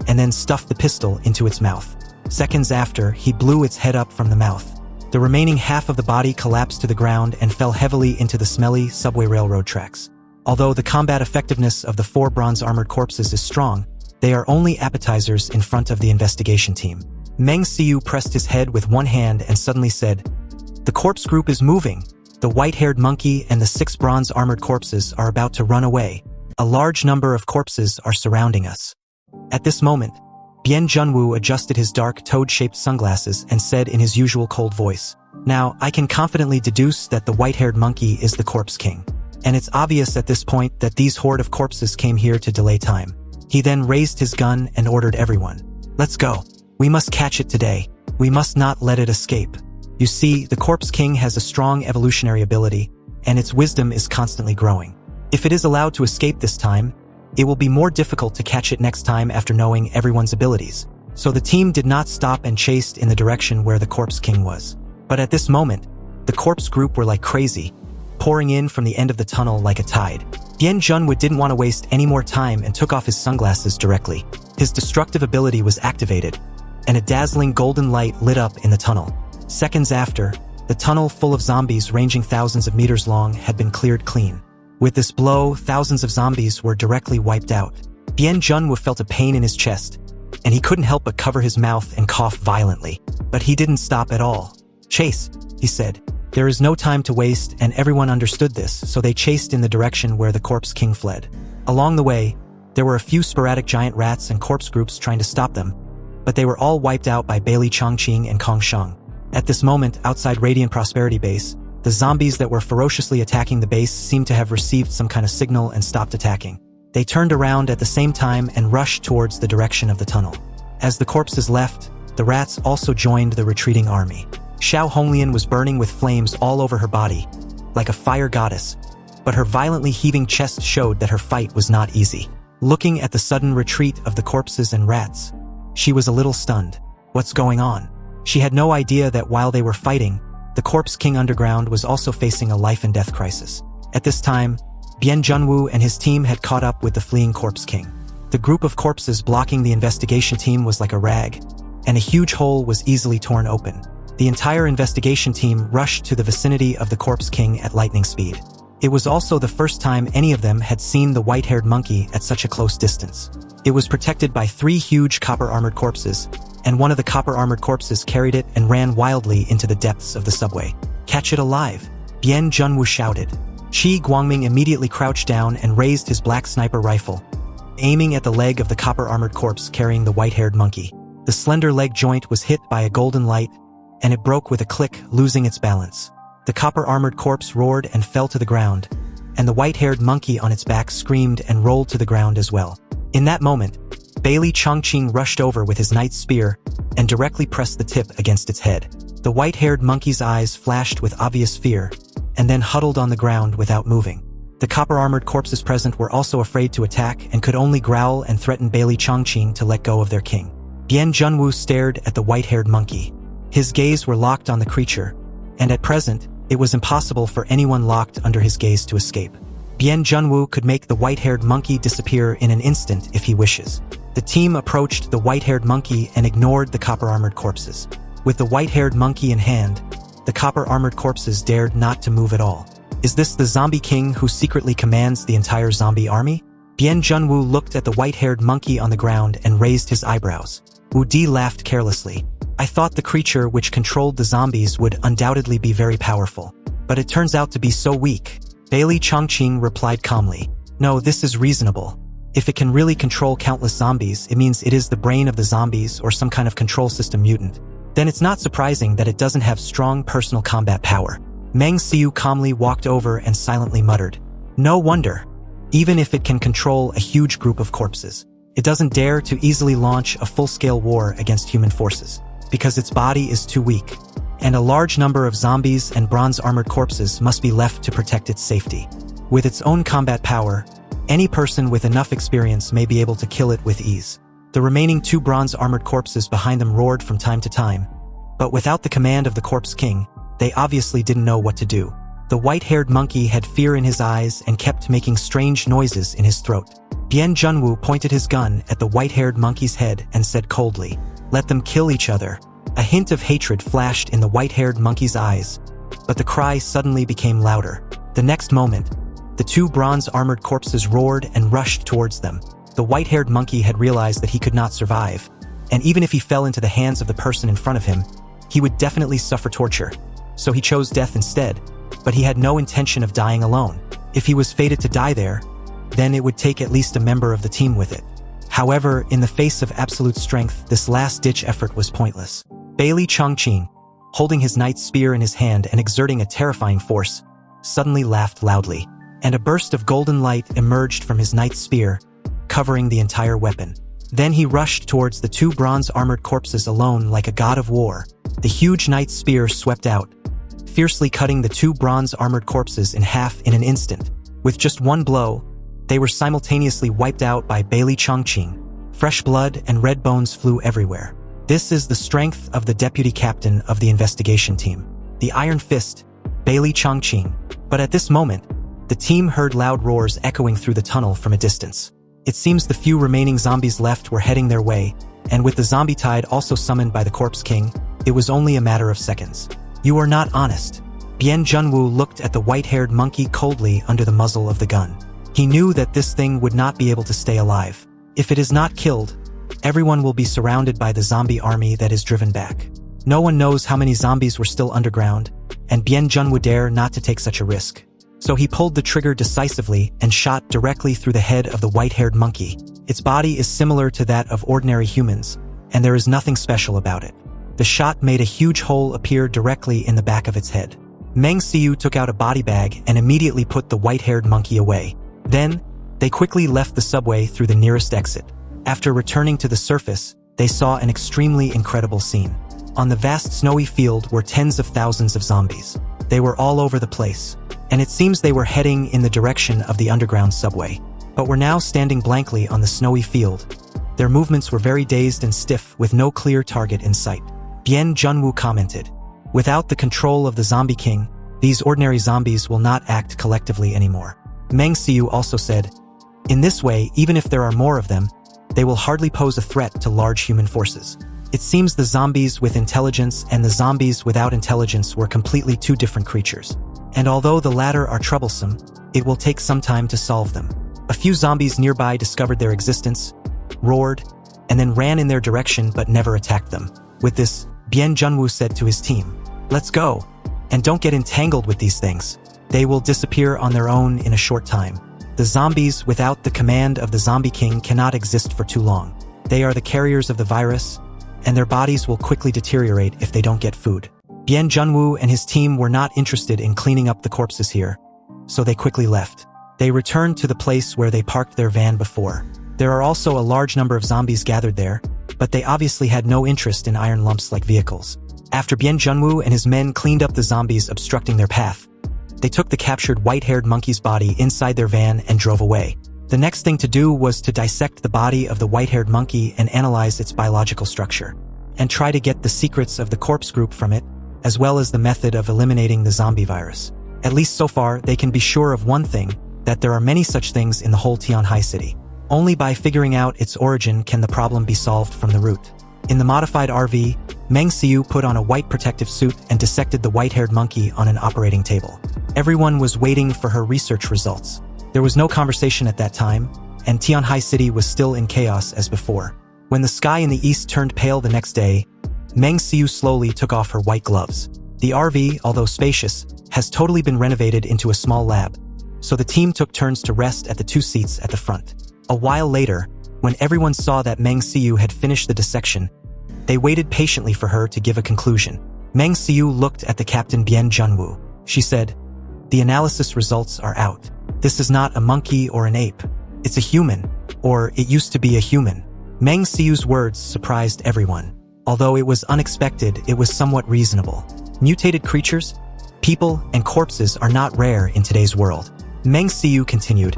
and then stuffed the pistol into its mouth. Seconds after, he blew its head up from the mouth. The remaining half of the body collapsed to the ground and fell heavily into the smelly subway railroad tracks. Although the combat effectiveness of the 4 bronze-armored corpses is strong, they are only appetizers in front of the investigation team. Meng Xiu pressed his head with one hand and suddenly said, "The corpse group is moving. The white-haired monkey and the 6 bronze-armored corpses are about to run away. A large number of corpses are surrounding us." At this moment, Bian Junwu adjusted his dark toad-shaped sunglasses and said in his usual cold voice, "Now, I can confidently deduce that the white-haired monkey is the corpse king. And it's obvious at this point that these horde of corpses came here to delay time." He then raised his gun and ordered everyone, "Let's go. We must catch it today. We must not let it escape." You see, the corpse king has a strong evolutionary ability, and its wisdom is constantly growing. If it is allowed to escape this time, it will be more difficult to catch it next time after knowing everyone's abilities. So the team did not stop and chased in the direction where the corpse king was. But at this moment, the corpse group were like crazy, pouring in from the end of the tunnel like a tide. Bian Junwu didn't want to waste any more time and took off his sunglasses directly. His destructive ability was activated, and a dazzling golden light lit up in the tunnel. Seconds after, the tunnel full of zombies ranging thousands of meters long had been cleared clean. With this blow, thousands of zombies were directly wiped out. Bian Junwu felt a pain in his chest, and he couldn't help but cover his mouth and cough violently. But he didn't stop at all. "Chase," he said. There is no time to waste, and everyone understood this, so they chased in the direction where the corpse king fled. Along the way, there were a few sporadic giant rats and corpse groups trying to stop them, but they were all wiped out by Bailey Chongqing and Kong Shang. At this moment, outside Radiant Prosperity Base, the zombies that were ferociously attacking the base seemed to have received some kind of signal and stopped attacking. They turned around at the same time and rushed towards the direction of the tunnel. As the corpses left, the rats also joined the retreating army. Xiao Honglian was burning with flames all over her body, like a fire goddess, but her violently heaving chest showed that her fight was not easy. Looking at the sudden retreat of the corpses and rats, she was a little stunned. What's going on? She had no idea that while they were fighting, the Corpse King Underground was also facing a life-and-death crisis. At this time, Bian Junwu and his team had caught up with the fleeing Corpse King. The group of corpses blocking the investigation team was like a rag, and a huge hole was easily torn open. The entire investigation team rushed to the vicinity of the Corpse King at lightning speed. It was also the first time any of them had seen the white-haired monkey at such a close distance. It was protected by 3 huge copper-armored corpses, and one of the copper-armored corpses carried it and ran wildly into the depths of the subway. "Catch it alive!" Bian Junwu shouted. Qi Guangming immediately crouched down and raised his black sniper rifle, aiming at the leg of the copper-armored corpse carrying the white-haired monkey. The slender leg joint was hit by a golden light, and it broke with a click, losing its balance. The copper-armored corpse roared and fell to the ground, and the white-haired monkey on its back screamed and rolled to the ground as well. In that moment, Bailey Chongqing rushed over with his knight's spear and directly pressed the tip against its head. The white-haired monkey's eyes flashed with obvious fear, and then huddled on the ground without moving. The copper-armored corpses present were also afraid to attack and could only growl and threaten Bailey Chongqing to let go of their king. Bian Junwu stared at the white-haired monkey. His gaze were locked on the creature, and at present, it was impossible for anyone locked under his gaze to escape. Bian Junwu could make the white-haired monkey disappear in an instant if he wishes. The team approached the white-haired monkey and ignored the copper-armored corpses. With the white-haired monkey in hand, the copper-armored corpses dared not to move at all. Is this the zombie king who secretly commands the entire zombie army? Bian Junwu looked at the white-haired monkey on the ground and raised his eyebrows. Wu Di laughed carelessly. I thought the creature which controlled the zombies would undoubtedly be very powerful, but it turns out to be so weak. Bailey Chongqing replied calmly. No, this is reasonable. If it can really control countless zombies, it means it is the brain of the zombies or some kind of control system mutant. Then it's not surprising that it doesn't have strong personal combat power. Meng Xiu calmly walked over and silently muttered, "No wonder. Even if it can control a huge group of corpses, it doesn't dare to easily launch a full-scale war against human forces, because its body is too weak, and a large number of zombies and bronze-armored corpses must be left to protect its safety. With its own combat power, any person with enough experience may be able to kill it with ease." The remaining 2 bronze-armored corpses behind them roared from time to time, but without the command of the Corpse King, they obviously didn't know what to do. The white-haired monkey had fear in his eyes and kept making strange noises in his throat. Bian Junwu pointed his gun at the white-haired monkey's head and said coldly, "Let them kill each other." A hint of hatred flashed in the white-haired monkey's eyes, but the cry suddenly became louder. The next moment, the 2 bronze-armored corpses roared and rushed towards them. The white-haired monkey had realized that he could not survive, and even if he fell into the hands of the person in front of him, he would definitely suffer torture. So he chose death instead, but he had no intention of dying alone. If he was fated to die there, then it would take at least a member of the team with it. However, in the face of absolute strength, this last-ditch effort was pointless. Bailey Chongqing, holding his knight's spear in his hand and exerting a terrifying force, suddenly laughed loudly, and a burst of golden light emerged from his knight's spear, covering the entire weapon. Then he rushed towards the 2 bronze-armored corpses alone like a god of war. The huge knight's spear swept out, fiercely cutting the 2 bronze-armored corpses in half in an instant. With just one blow, they were simultaneously wiped out by Bailey Chongqing. Fresh blood and red bones flew everywhere. This is the strength of the deputy captain of the investigation team, the Iron Fist, Bailey Chongqing. But at this moment, the team heard loud roars echoing through the tunnel from a distance. It seems the few remaining zombies left were heading their way, and with the zombie tide also summoned by the Corpse King, it was only a matter of seconds. "You are not honest." Bian Junwu looked at the white-haired monkey coldly under the muzzle of the gun. He knew that this thing would not be able to stay alive. If it is not killed, everyone will be surrounded by the zombie army that is driven back. No one knows how many zombies were still underground, and Bian Junwu dare not to take such a risk. So he pulled the trigger decisively and shot directly through the head of the white-haired monkey. Its body is similar to that of ordinary humans, and there is nothing special about it. The shot made a huge hole appear directly in the back of its head. Meng Xiu took out a body bag and immediately put the white-haired monkey away. Then, they quickly left the subway through the nearest exit. After returning to the surface, they saw an extremely incredible scene. On the vast snowy field were tens of thousands of zombies. They were all over the place, and it seems they were heading in the direction of the underground subway, but were now standing blankly on the snowy field. Their movements were very dazed and stiff with no clear target in sight. Bian Junwu commented, "Without the control of the Zombie King, these ordinary zombies will not act collectively anymore." Meng Xiu also said, "In this way, even if there are more of them, they will hardly pose a threat to large human forces." It seems the zombies with intelligence and the zombies without intelligence were completely 2 different creatures. And although the latter are troublesome, it will take some time to solve them. A few zombies nearby discovered their existence, roared, and then ran in their direction but never attacked them. With this, Bian Junwu said to his team, "Let's go, and don't get entangled with these things. They will disappear on their own in a short time. The zombies without the command of the Zombie King cannot exist for too long. They are the carriers of the virus, and their bodies will quickly deteriorate if they don't get food." Bian Junwu and his team were not interested in cleaning up the corpses here, so they quickly left. They returned to the place where they parked their van before. There are also a large number of zombies gathered there, but they obviously had no interest in iron lumps like vehicles. After Bian Junwu and his men cleaned up the zombies obstructing their path, they took the captured white-haired monkey's body inside their van and drove away. The next thing to do was to dissect the body of the white-haired monkey and analyze its biological structure, and try to get the secrets of the corpse group from it, as well as the method of eliminating the zombie virus. At least so far, they can be sure of one thing, that there are many such things in the whole Tianhai city. Only by figuring out its origin can the problem be solved from the root. In the modified RV, Meng Xiu put on a white protective suit and dissected the white-haired monkey on an operating table. Everyone was waiting for her research results. There was no conversation at that time, and Tianhai City was still in chaos as before. When the sky in the east turned pale the next day, Meng Xiu slowly took off her white gloves. The RV, although spacious, has totally been renovated into a small lab, so the team took turns to rest at the 2 seats at the front. A while later, when everyone saw that Meng Xiu had finished the dissection, they waited patiently for her to give a conclusion. Meng Xiu looked at the captain Bian Junwu. She said, "The analysis results are out. This is not a monkey or an ape. It's a human, or it used to be a human." Meng Xiu's words surprised everyone. Although it was unexpected, it was somewhat reasonable. Mutated creatures, people, and corpses are not rare in today's world. Meng Xiu continued,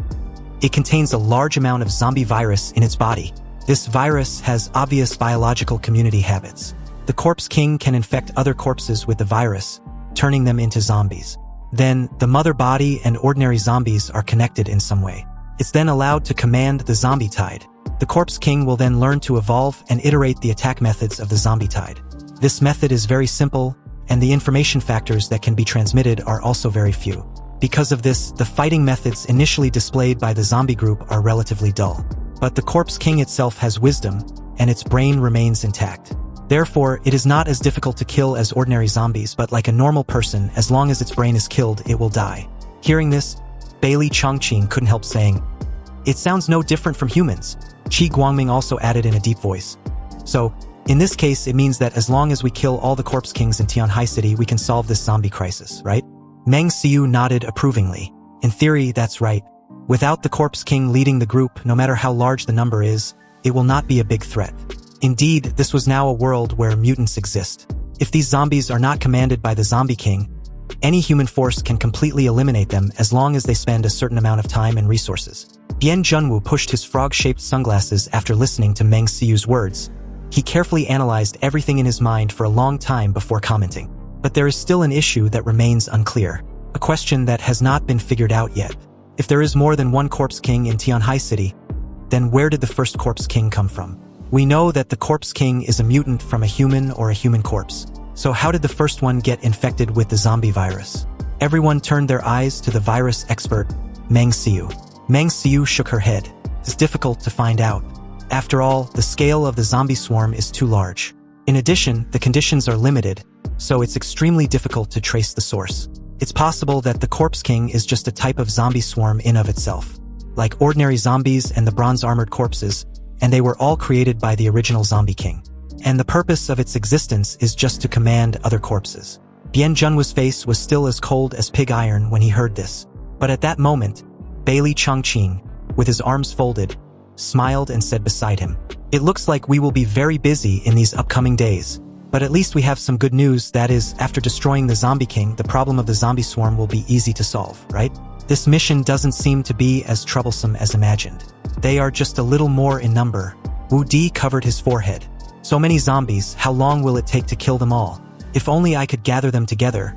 "It contains a large amount of zombie virus in its body. This virus has obvious biological community habits. The Corpse King can infect other corpses with the virus, turning them into zombies. Then, the mother body and ordinary zombies are connected in some way. It's then allowed to command the zombie tide. The Corpse King will then learn to evolve and iterate the attack methods of the zombie tide. This method is very simple, and the information factors that can be transmitted are also very few. Because of this, the fighting methods initially displayed by the zombie group are relatively dull. But the Corpse King itself has wisdom, and its brain remains intact. Therefore, it is not as difficult to kill as ordinary zombies, but like a normal person, as long as its brain is killed, it will die." Hearing this, Bailey Chongqing couldn't help saying, "It sounds no different from humans." Qi Guangming also added in a deep voice, "So, in this case, it means that as long as we kill all the Corpse Kings in Tianhai City, we can solve this zombie crisis, right?" Meng Xiu nodded approvingly. "In theory, that's right. Without the Corpse King leading the group, no matter how large the number is, it will not be a big threat. Indeed, this was now a world where mutants exist. If these zombies are not commanded by the Zombie King, any human force can completely eliminate them as long as they spend a certain amount of time and resources." Bian Junwu pushed his frog-shaped sunglasses after listening to Meng Xiu's words. He carefully analyzed everything in his mind for a long time before commenting. But there is still an issue that remains unclear. A question that has not been figured out yet. If there is more than one Corpse King in Tianhai City, then where did the first Corpse King come from? We know that the Corpse King is a mutant from a human or a human corpse. So how did the first one get infected with the zombie virus? Everyone turned their eyes to the virus expert, Meng Xiu. Meng Xiu shook her head. It's difficult to find out. After all, the scale of the zombie swarm is too large. In addition, the conditions are limited, so it's extremely difficult to trace the source. It's possible that the Corpse King is just a type of zombie swarm in of itself, like ordinary zombies and the bronze-armored corpses, and they were all created by the original Zombie King. And the purpose of its existence is just to command other corpses. Bian Junwu's face was still as cold as pig iron when he heard this. But at that moment, Bailey Chongqing, with his arms folded, smiled and said beside him, "It looks like we will be very busy in these upcoming days. But at least we have some good news, that is, after destroying the Zombie King, the problem of the zombie swarm will be easy to solve, right? This mission doesn't seem to be as troublesome as imagined. They are just a little more in number." Wu Di covered his forehead. "So many zombies, how long will it take to kill them all? If only I could gather them together,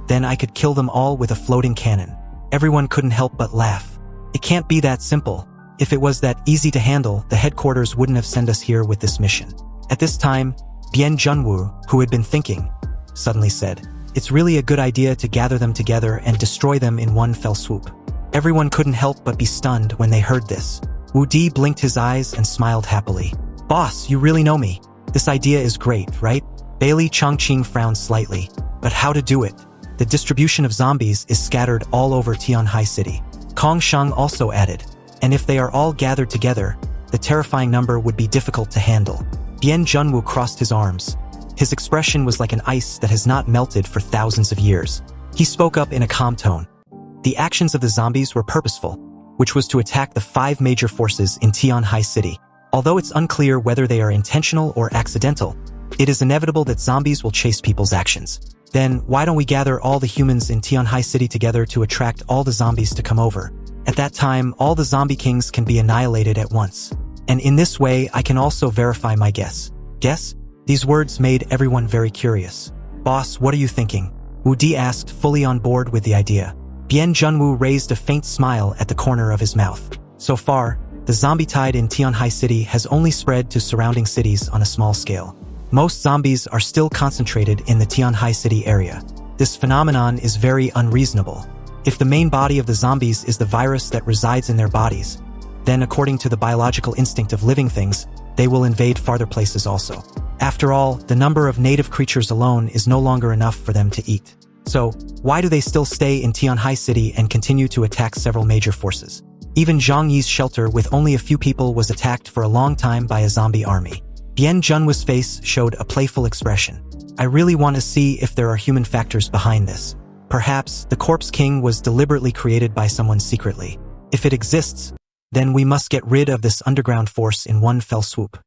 then I could kill them all with a floating cannon." Everyone couldn't help but laugh. It can't be that simple. If it was that easy to handle, the headquarters wouldn't have sent us here with this mission. At this time, Bian Junwu, who had been thinking, suddenly said, "It's really a good idea to gather them together and destroy them in one fell swoop." Everyone couldn't help but be stunned when they heard this. Wu Di blinked his eyes and smiled happily. "Boss, you really know me. This idea is great, right?" Bailey Chongqing frowned slightly. "But how to do it? The distribution of zombies is scattered all over Tianhai City." Kong Shang also added, "And if they are all gathered together, the terrifying number would be difficult to handle." Bian Junwu crossed his arms. His expression was like an ice that has not melted for thousands of years. He spoke up in a calm tone. The actions of the zombies were purposeful, which was to attack the 5 major forces in Tianhai City. Although it's unclear whether they are intentional or accidental, it is inevitable that zombies will chase people's actions. Then, why don't we gather all the humans in Tianhai City together to attract all the zombies to come over? At that time, all the zombie kings can be annihilated at once. And in this way, I can also verify my guess. Guess? These words made everyone very curious. "Boss, what are you thinking?" Wu Di asked, fully on board with the idea. Bian Junwu raised a faint smile at the corner of his mouth. So far, the zombie tide in Tianhai City has only spread to surrounding cities on a small scale. Most zombies are still concentrated in the Tianhai City area. This phenomenon is very unreasonable. If the main body of the zombies is the virus that resides in their bodies, then according to the biological instinct of living things, they will invade farther places also. After all, the number of native creatures alone is no longer enough for them to eat. So, why do they still stay in Tianhai City and continue to attack several major forces? Even Zhang Yi's shelter with only a few people was attacked for a long time by a zombie army. Bian Junwa's face showed a playful expression. I really want to see if there are human factors behind this. Perhaps the Corpse King was deliberately created by someone secretly. If it exists, then we must get rid of this underground force in one fell swoop.